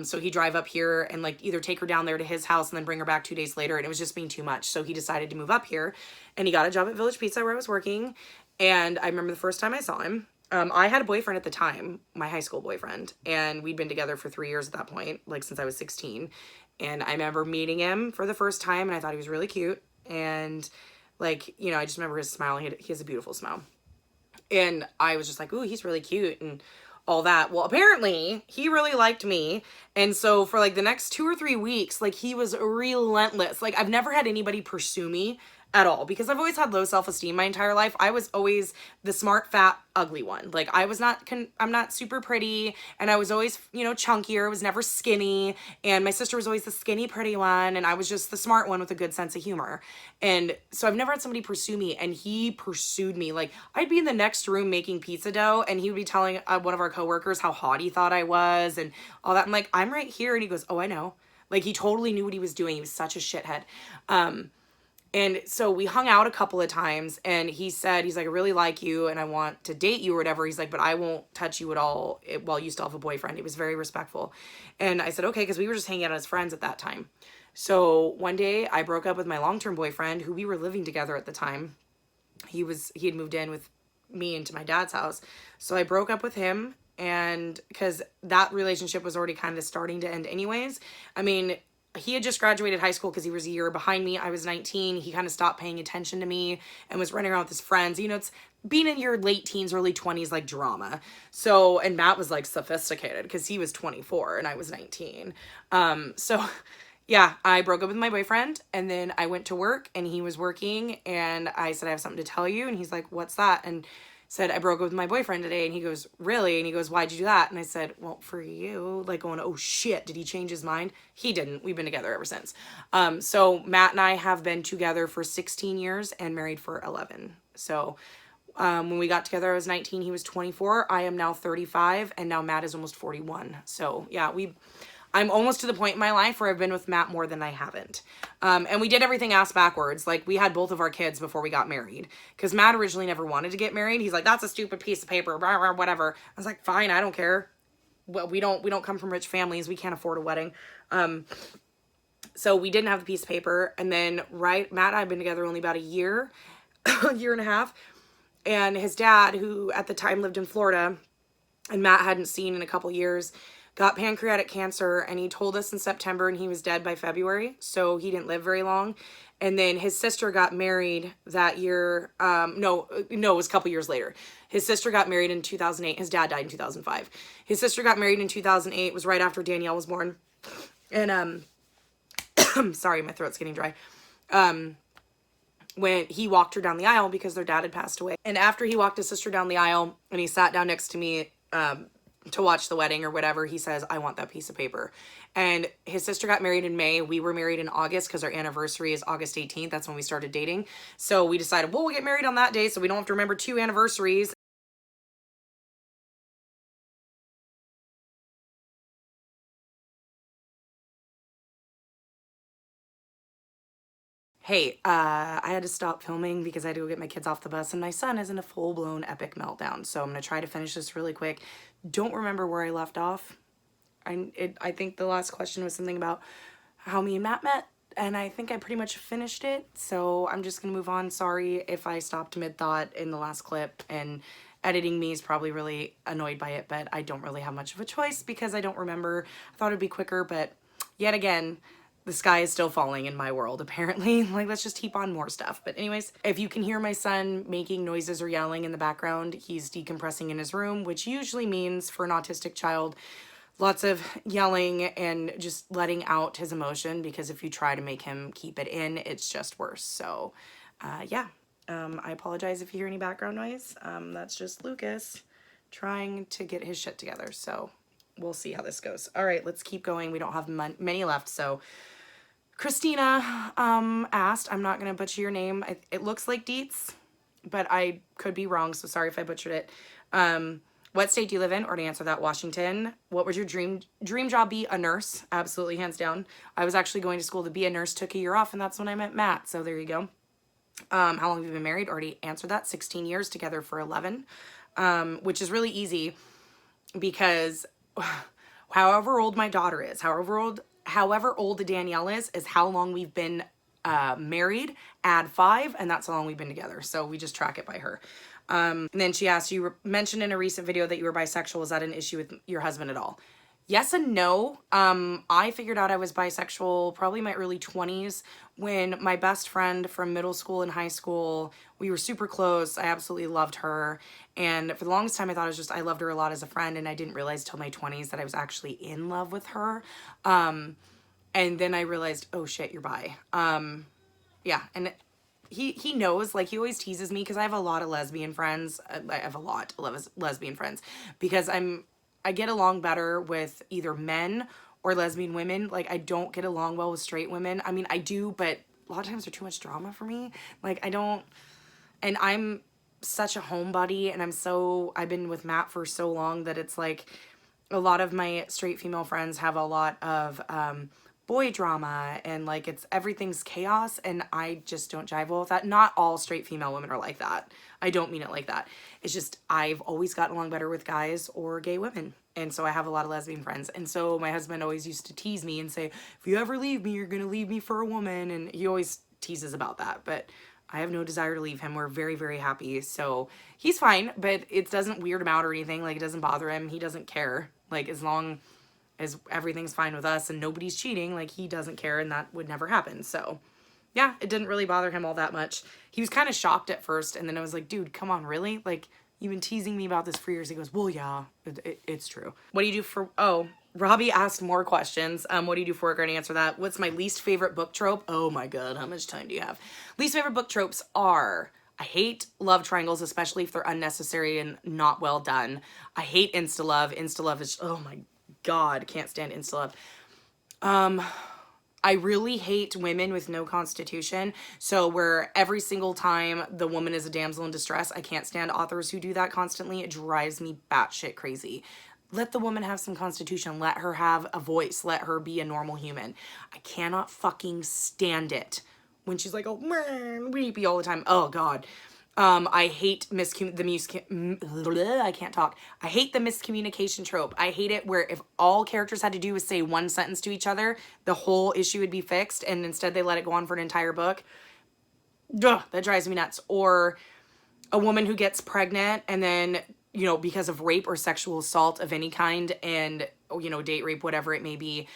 A: So he'd drive up here and like either take her down there to his house and then bring her back 2 days later. And it was just being too much. So he decided to move up here, and he got a job at Village Pizza where I was working. And I remember the first time I saw him, I had a boyfriend at the time, my high school boyfriend, and we'd been together for 3 years at that point, like since I was 16. And I remember meeting him for the first time, and I thought he was really cute. And like, I just remember his smile. He has a beautiful smile. And I was just like, ooh, he's really cute and all that. Well, apparently he really liked me. And so for like the next 2 or 3 weeks, like he was relentless. Like, I've never had anybody pursue me at all, because I've always had low self-esteem my entire life. I was always the smart, fat, ugly one. Like I was not, I'm not super pretty, and I was always, you know, chunkier. I was never skinny, and my sister was always the skinny, pretty one, and I was just the smart one with a good sense of humor. And so I've never had somebody pursue me, and he pursued me. Like I'd be in the next room making pizza dough, and he would be telling one of our coworkers how hot he thought I was and all that. I'm like, I'm right here, and he goes, oh, I know. Like he totally knew what he was doing. He was such a shithead. And so we hung out a couple of times, and he said, he's like, I really like you and I want to date you or whatever. He's like, but I won't touch you at all while you still have a boyfriend. He was very respectful. And I said, okay, because we were just hanging out as friends at that time. So one day I broke up with my long-term boyfriend, who we were living together at the time. He had moved in with me into my dad's house. So I broke up with him, and because that relationship was already kind of starting to end anyways. I mean, he had just graduated high school because he was a year behind me. I was 19. He kind of stopped paying attention to me and was running around with his friends. You know, it's being in your late teens, early 20s, like drama. So, and Matt was like sophisticated because he was 24 and I was 19. So yeah, I broke up with my boyfriend, and then I went to work and he was working, and I said, I have something to tell you. And he's like, what's that? And said, I broke up with my boyfriend today. And he goes, really? And he goes, why'd you do that? And I said, well, for you. Like going, oh shit, did he change his mind? He didn't. We've been together ever since. So Matt and I have been together for 16 years and married for 11. So when we got together, I was 19, he was 24. I am now 35, and now Matt is almost 41. So yeah, I'm almost to the point in my life where I've been with Matt more than I haven't. And we did everything ass backwards. Like we had both of our kids before we got married, because Matt originally never wanted to get married. He's like, that's a stupid piece of paper, blah, blah, whatever. I was like, fine, I don't care. Well, we don't come from rich families. We can't afford a wedding. So we didn't have the piece of paper. And then Matt and I have been together only about a year, a year and a half. And his dad, who at the time lived in Florida and Matt hadn't seen in a couple years, got pancreatic cancer, and he told us in September, and he was dead by February, so he didn't live very long. And then his sister got married that year. No, it was a couple years later. His sister got married in 2008. His dad died in 2005. His sister got married in 2008. It was right after Danielle was born. And sorry, my throat's getting dry. When he walked her down the aisle because their dad had passed away. And after he walked his sister down the aisle and he sat down next to me to watch the wedding or whatever, he says, I want that piece of paper. And his sister got married in May. We were married in August because our anniversary is August 18th. That's when we started dating. So we decided, well, we'll get married on that day so we don't have to remember 2 anniversaries. Hey, I had to stop filming because I had to go get my kids off the bus, and my son is in a full-blown epic meltdown. So I'm going to try to finish this really quick. Don't remember where I left off. I think the last question was something about how me and Matt met, and I think I pretty much finished it. So I'm just going to move on. Sorry if I stopped mid-thought in the last clip, and editing me is probably really annoyed by it, but I don't really have much of a choice because I don't remember. I thought it'd be quicker, but yet again, the sky is still falling in my world, apparently. Like, let's just heap on more stuff. But anyways, if you can hear my son making noises or yelling in the background, he's decompressing in his room, which usually means for an autistic child, lots of yelling and just letting out his emotion, because if you try to make him keep it in, it's just worse. So, yeah. I apologize if you hear any background noise. That's just Lucas trying to get his shit together. So we'll see how this goes. All right, let's keep going. We don't have many left, so... Christina asked, I'm not going to butcher your name. It looks like Dietz, but I could be wrong, so sorry if I butchered it. What state do you live in? Or to answer that, Washington. What would your dream job be? A nurse. Absolutely, hands down. I was actually going to school to be a nurse, took a year off, and that's when I met Matt, so there you go. How long have you been married? Already answered that. 16 years, together for 11, which is really easy because however old my daughter is, however old Danielle is how long we've been married, add 5, and that's how long we've been together. So we just track it by her. And then she asked, you mentioned in a recent video that you were bisexual. Is that an issue with your husband at all? Yes and no. I figured out I was bisexual probably in my early 20s when my best friend from middle school and high school, we were super close. I absolutely loved her. And for the longest time, I thought I loved her a lot as a friend. And I didn't realize till my 20s that I was actually in love with her. And then I realized, oh shit, you're bi. Yeah. And he knows, like, he always teases me because I have a lot of lesbian friends. I have a lot of lesbian friends because I get along better with either men or lesbian women. Like, I don't get along well with straight women. I mean, I do, but a lot of times they're too much drama for me. Like, I don't, and I'm such a homebody, and I've been with Matt for so long that it's like a lot of my straight female friends have a lot of boy drama, and like everything's chaos, and I just don't jive well with that. Not all straight female women are like that. I don't mean it like that. It's just I've always gotten along better with guys or gay women. And so I have a lot of lesbian friends. And so my husband always used to tease me and say, if you ever leave me, you're going to leave me for a woman. And he always teases about that. But I have no desire to leave him. We're very, very happy. So he's fine, but it doesn't weird him out or anything. Like, it doesn't bother him. He doesn't care. Like, as long as everything's fine with us and nobody's cheating, like, he doesn't care, and that would never happen. So yeah, it didn't really bother him all that much. He was kind of shocked at first, and then I was like, dude, come on, really? Like, you've been teasing me about this for years. He goes, well, yeah, it's true. What do you do for, oh, Robbie asked more questions. What do you do for work? I already answer that. What's my least favorite book trope? Oh my God, how much time do you have? Least favorite book tropes are, I hate love triangles, especially if they're unnecessary and not well done. I hate insta-love. Insta-love is, oh my God, can't stand insta-love. I really hate women with no constitution. So where every single time the woman is a damsel in distress, I can't stand authors who do that constantly. It drives me batshit crazy. Let the woman have some constitution. Let her have a voice. Let her be a normal human. I cannot fucking stand it when she's like, oh, man, weepy all the time. Oh, God. I hate I can't talk. I hate the miscommunication trope. I hate it where if all characters had to do was say one sentence to each other, the whole issue would be fixed, and instead they let it go on for an entire book. Ugh, that drives me nuts. Or a woman who gets pregnant and then, you know, because of rape or sexual assault of any kind, and, you know, date rape, whatever it may be,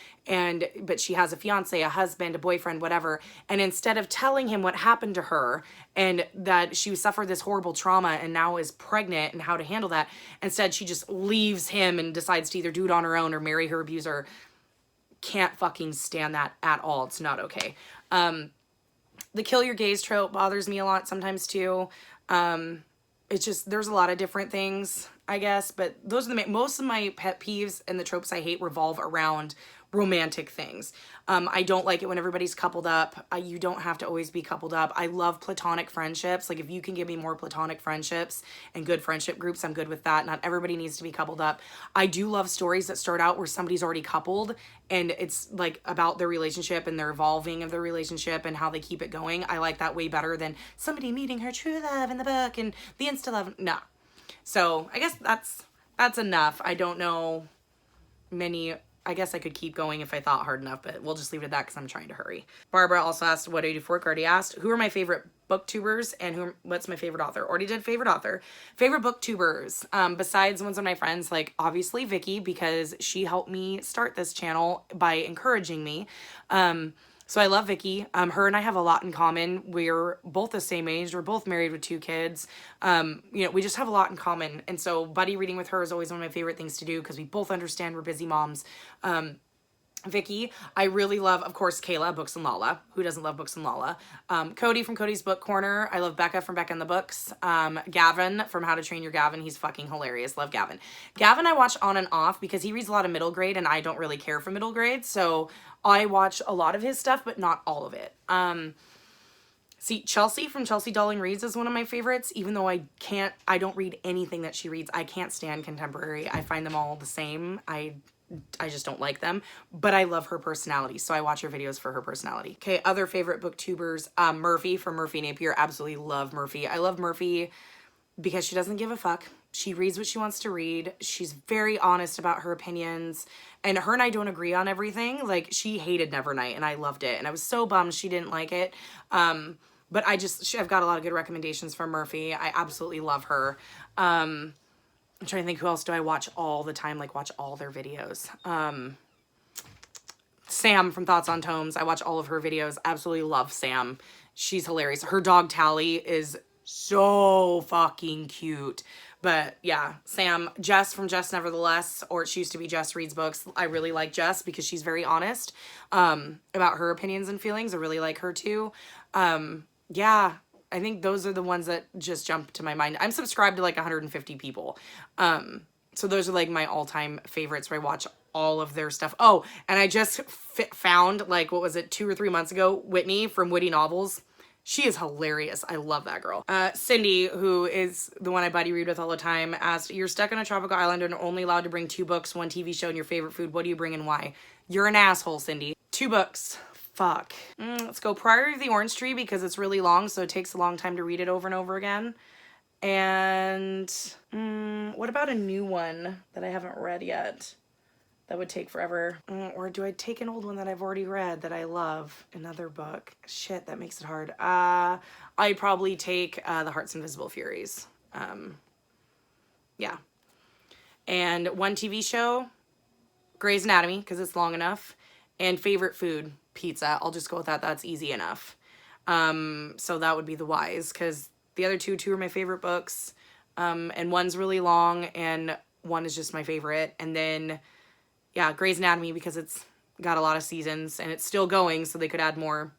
A: but she has a fiance, a husband, a boyfriend, whatever, and instead of telling him what happened to her and that she suffered this horrible trauma and now is pregnant and how to handle that, instead she just leaves him and decides to either do it on her own or marry her abuser. Can't fucking stand that at all. It's not okay. The kill your gays trope bothers me a lot sometimes too. It's just, there's a lot of different things, I guess, but those are most of my pet peeves and the tropes I hate revolve around romantic things. I don't like it when everybody's coupled up. You don't have to always be coupled up. I love platonic friendships. Like, if you can give me more platonic friendships and good friendship groups, I'm good with that. Not everybody needs to be coupled up. I do love stories that start out where somebody's already coupled and it's like about their relationship and their evolving of their relationship and how they keep it going. I like that way better than somebody meeting her true love in the book and the insta love. No. So I guess that's enough. I don't know many. I guess I could keep going if I thought hard enough, but we'll just leave it at that because I'm trying to hurry. Barbara also asked, what do you do for work? Already asked. Who are my favorite booktubers and what's my favorite author? Already did favorite author. Favorite booktubers, besides ones of my friends, like obviously Vicky, because she helped me start this channel by encouraging me. So I love Vicky. Her and I have a lot in common. We're both the same age. We're both married with 2 kids. You know, we just have a lot in common. And so buddy reading with her is always one of my favorite things to do because we both understand we're busy moms. Vicky, I really love, of course, Kayla, Books and Lala. Who doesn't love Books and Lala? Cody from Cody's Book Corner. I love Becca from Becca and the Books. Gavin from How to Train Your Gavin. He's fucking hilarious. Love Gavin. Gavin I watch on and off because he reads a lot of middle grade and I don't really care for middle grade. So I watch a lot of his stuff, but not all of it. See, Chelsea from Chelsea Darling Reads is one of my favorites, even though I don't read anything that she reads. I can't stand contemporary. I find them all the same. I just don't like them, but I love her personality, so I watch her videos for her personality. Okay, other favorite booktubers, Murphy from Murphy Napier. Absolutely love Murphy. I love Murphy because she doesn't give a fuck. She reads what she wants to read. She's very honest about her opinions, and her and I don't agree on everything. Like, she hated Nevernight, and I loved it, and I was so bummed she didn't like it. But I've got a lot of good recommendations from Murphy. I absolutely love her. I'm trying to think who else do I watch all the time, like watch all their videos. Sam from Thoughts on Tomes. I watch all of her videos. Absolutely love Sam. She's hilarious. Her dog Tally is so fucking cute. But yeah, Sam. Jess from Jess Nevertheless, or she used to be Jess Reads Books. I really like Jess because she's very honest about her opinions and feelings. I really like her too. yeah, I think those are the ones that just jump to my mind. I'm subscribed to like 150 people. So those are like my all-time favorites where I watch all of their stuff. Oh, and I just found, like, what was it, 2 or 3 months ago, Whitney from Witty Novels. She is hilarious. I love that girl. Cindy, who is the one I buddy read with all the time, asked, you're stuck on a tropical island and only allowed to bring 2 books, 1 TV show, and your favorite food. What do you bring and why? You're an asshole, Cindy. 2 books. Fuck. Let's go Priory of the Orange Tree because it's really long, so it takes a long time to read it over and over again. And what about a new one that I haven't read yet? That would take forever. Or do I take an old one that I've already read that I love? Another book. Shit, that makes it hard. I'd probably take The Heart's Invisible Furies. Yeah. And 1 TV show, Grey's Anatomy, because it's long enough. And favorite food, pizza. I'll just go with that. That's easy enough. So that would be the whys, because the other two are my favorite books. And one's really long, and one is just my favorite. And then, yeah, Grey's Anatomy, because it's got a lot of seasons, and it's still going, so they could add more.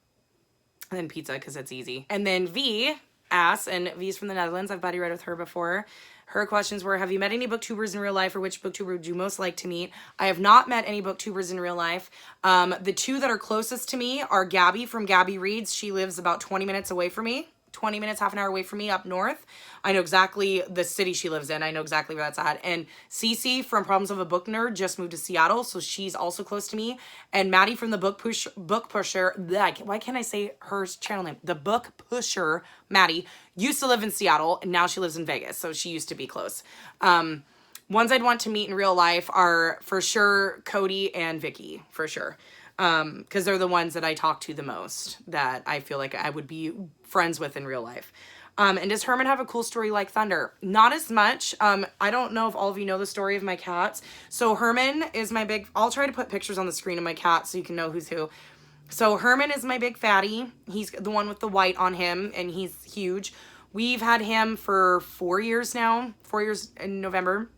A: And then pizza, because it's easy. And then V asks, and V's from the Netherlands. I've buddy read with her before. Her questions were, have you met any booktubers in real life, or which booktuber would you most like to meet? I have not met any booktubers in real life. The 2 that are closest to me are Gabby from Gabby Reads. She lives about 20 minutes away from me. 20 minutes, half an hour away from me up north. I know exactly the city she lives in. I know exactly where that's at. And Cece from Problems of a Book Nerd just moved to Seattle, so she's also close to me. And Maddie from the Book Pusher, why can't I say her channel name? The Book Pusher, Maddie, used to live in Seattle, and now she lives in Vegas, so she used to be close. Ones I'd want to meet in real life are for sure Cody and Vicky, for sure. Because they're the ones that I talk to the most, that I feel like I would be friends with in real life. And does Herman have a cool story like Thunder? Not as much. I don't know if all of you know the story of my cats. So Herman is my big, I'll try to put pictures on the screen of my cat so you can know who's who. So Herman is my big fatty. He's the one with the white on him, and he's huge. We've had him for 4 years now, 4 years in November.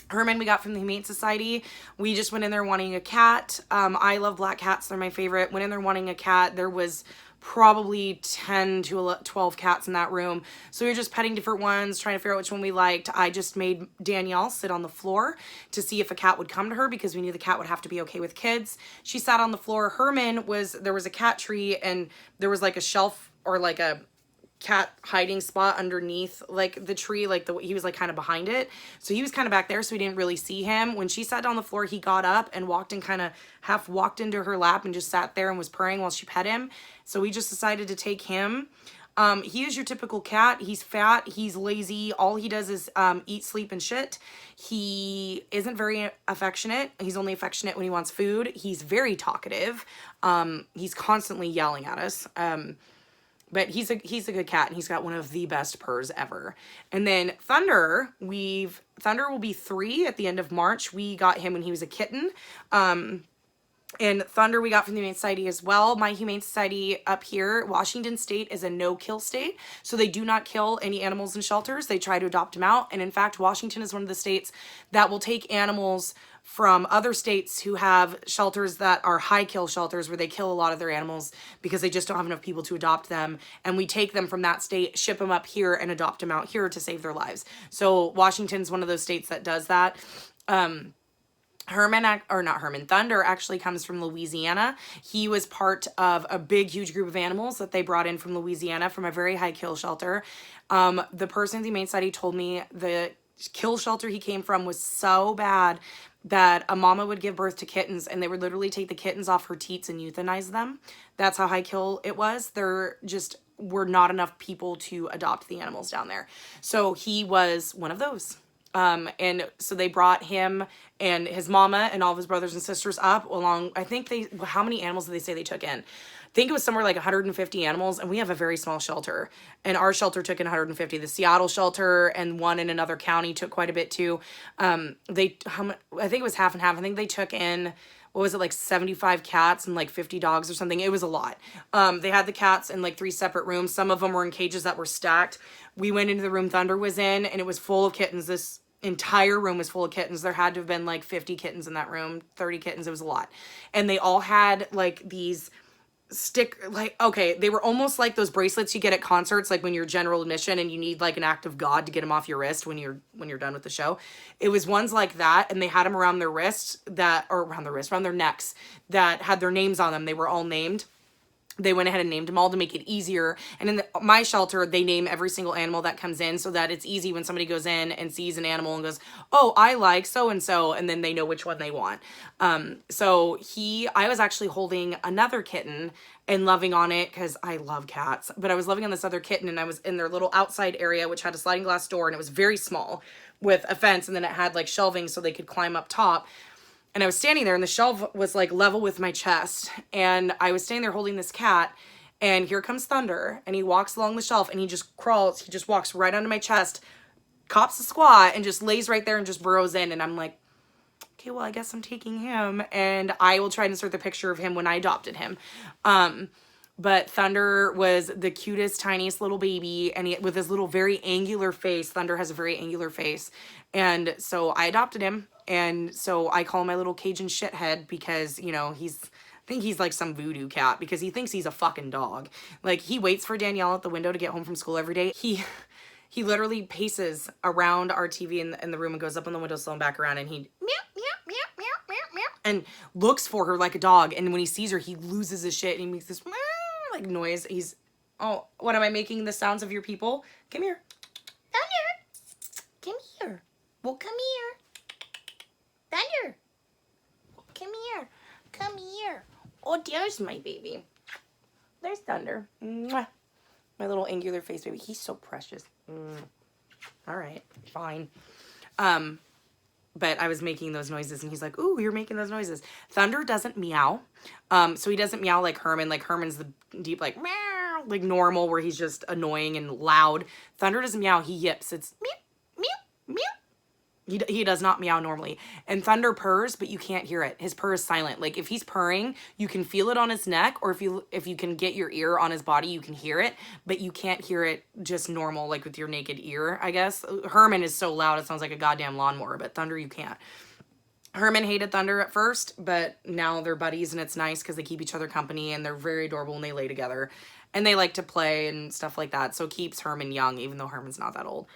A: Herman we got from the Humane Society. We just went in there wanting a cat. I love black cats. They're my favorite. Went in there wanting a cat. There was probably 10 to 12 cats in that room. So we were just petting different ones, trying to figure out which one we liked. I just made Danielle sit on the floor to see if a cat would come to her because we knew the cat would have to be okay with kids. She sat on the floor. Herman there was a cat tree, and there was like a shelf or like a cat hiding spot underneath like the tree, like he was like kind of behind it, so he was kind of back there, so we didn't really see him. When she sat down on the floor, he got up and walked and kind of half walked into her lap and just sat there and was purring while she pet him. So we just decided to take him. He is your typical cat. He's fat, he's lazy, all he does is eat, sleep, and shit. He isn't very affectionate. He's only affectionate when he wants food. He's very talkative. He's constantly yelling at us. But he's a good cat, and he's got one of the best purrs ever. And then Thunder will be 3 at the end of March. We got him when he was a kitten. And Thunder we got from the Humane Society as well. My Humane Society up here, Washington State, is a no-kill state. So they do not kill any animals in shelters. They try to adopt them out. And in fact, Washington is one of the states that will take animals from other states who have shelters that are high kill shelters where they kill a lot of their animals because they just don't have enough people to adopt them. And we take them from that state, ship them up here, and adopt them out here to save their lives. So Washington's one of those states that does that. Thunder actually comes from Louisiana. He was part of a big, huge group of animals that they brought in from Louisiana from a very high kill shelter. The person at the Humane Society told me the kill shelter he came from was so bad that a mama would give birth to kittens and they would literally take the kittens off her teats and euthanize them. That's how high kill it was. There just were not enough people to adopt the animals down there. So he was one of those. And so they brought him and his mama and all of his brothers and sisters up along, how many animals did they say they took in? I think it was somewhere like 150 animals, and we have a very small shelter, and our shelter took in 150. The Seattle shelter and one in another county took quite a bit too. I think it was half and half. I think they took in, what was it, like 75 cats and like 50 dogs or something. It was a lot. They had the cats in like 3 separate rooms. Some of them were in cages that were stacked. We went into the room Thunder was in, and it was full of kittens. This entire room was full of kittens. There had to have been like 50 kittens in that room, 30 kittens. It was a lot. And they all had like these stick, like, okay, they were almost like those bracelets you get at concerts, like when you're general admission and you need like an act of God to get them off your wrist when you're done with the show. It was ones like that, and they had them around their wrists that, or around their wrist, around their necks, that had their names on them. They were all named. They went ahead and named them all to make it easier. And in my shelter, they name every single animal that comes in so that it's easy when somebody goes in and sees an animal and goes, oh, I like so-and-so, and then they know which one they want. I was actually holding another kitten and loving on it because I love cats, but I was loving on this other kitten, and I was in their little outside area, which had a sliding glass door, and it was very small with a fence, and then it had like shelving so they could climb up top. And I was standing there, and the shelf was like level with my chest. And I was standing there holding this cat, and here comes Thunder. And he walks along the shelf, and he just crawls. He just walks right onto my chest, cops a squat, and just lays right there and just burrows in. And I'm like, okay, well, I guess I'm taking him. And I will try and insert the picture of him when I adopted him. But Thunder was the cutest, tiniest little baby, and with his little very angular face. Thunder has a very angular face. And so I adopted him. And so I call him my little Cajun shithead because, you know, I think he's like some voodoo cat because he thinks he's a fucking dog. Like, he waits for Danielle at the window to get home from school every day. He literally paces around our TV in the room and goes up on the windowsill and back around, and he meow, meow, meow, meow, meow, meow, and looks for her like a dog. And when he sees her, he loses his shit and he makes this meow, like noise. Oh, what am I making the sounds of your people? Come here. Thunder. Come here. Well, come here. Thunder. Come here. Come here. Oh, there's my baby. There's Thunder. Mwah. My little angular face baby. He's so precious. All right, fine. But I was making those noises, and he's like, ooh, you're making those noises. Thunder doesn't meow. So he doesn't meow like Herman. Like, Herman's the deep, like, meow, like normal, where he's just annoying and loud. Thunder doesn't meow. He yips. It's meow, meow, meow. He does not meow normally. And Thunder purrs, but you can't hear it. His purr is silent. Like, if he's purring, you can feel it on his neck, or if you can get your ear on his body, you can hear it, but you can't hear it just normal, like with your naked ear, I guess. Herman is so loud, it sounds like a goddamn lawnmower, but Thunder, you can't. Herman hated Thunder at first, but now they're buddies, and it's nice because they keep each other company, and they're very adorable when they lay together, and they like to play and stuff like that, so it keeps Herman young, even though Herman's not that old.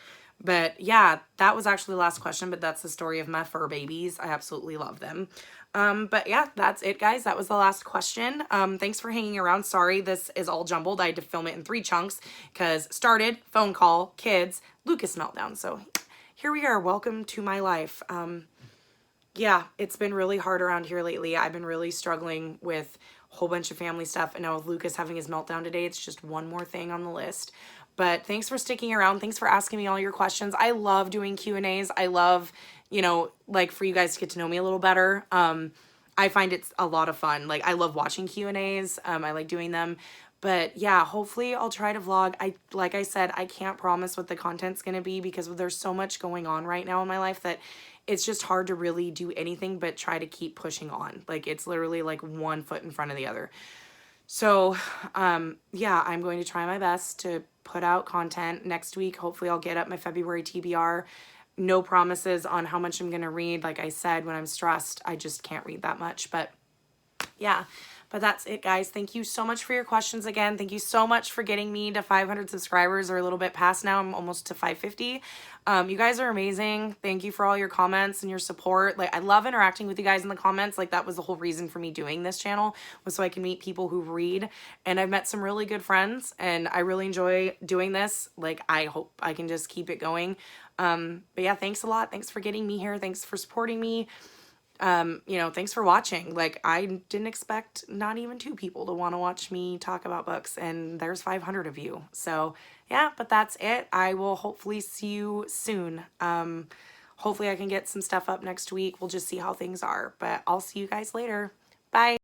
A: But yeah, that was actually the last question, but that's the story of my fur babies. I absolutely love them. But yeah, that's it, guys. That was the last question. Thanks for hanging around. Sorry, this is all jumbled. I had to film it in 3 chunks because started, phone call, kids, Lucas meltdown. So here we are. Welcome to my life. Yeah, it's been really hard around here lately. I've been really struggling with a whole bunch of family stuff. And now with Lucas having his meltdown today, it's just one more thing on the list. But thanks for sticking around. Thanks for asking me all your questions. I love doing Q&As. I love, you know, like, for you guys to get to know me a little better. I find it's a lot of fun. Like, I love watching Q&As. I like doing them. But yeah, hopefully I'll try to vlog. Like I said, I can't promise what the content's going to be because there's so much going on right now in my life that it's just hard to really do anything but try to keep pushing on. Like, it's literally like one foot in front of the other. So, yeah, I'm going to try my best to put out content next week. Hopefully I'll get up my February TBR. No promises on how much I'm going to read. Like I said, when I'm stressed, I just can't read that much. But yeah, but that's it, guys. Thank you so much for your questions again. Thank you so much for getting me to 500 subscribers, or a little bit past now. I'm almost to 550. You guys are amazing. Thank you for all your comments and your support. Like, I love interacting with you guys in the comments. Like, that was the whole reason for me doing this channel, was so I can meet people who read. And I've met some really good friends, and I really enjoy doing this. Like, I hope I can just keep it going. But yeah, thanks a lot. Thanks for getting me here. Thanks for supporting me. You know, thanks for watching. Like, I didn't expect not even 2 people to want to watch me talk about books, and there's 500 of you. So yeah, but that's it. I will hopefully see you soon. Hopefully I can get some stuff up next week. We'll just see how things are, but I'll see you guys later. Bye.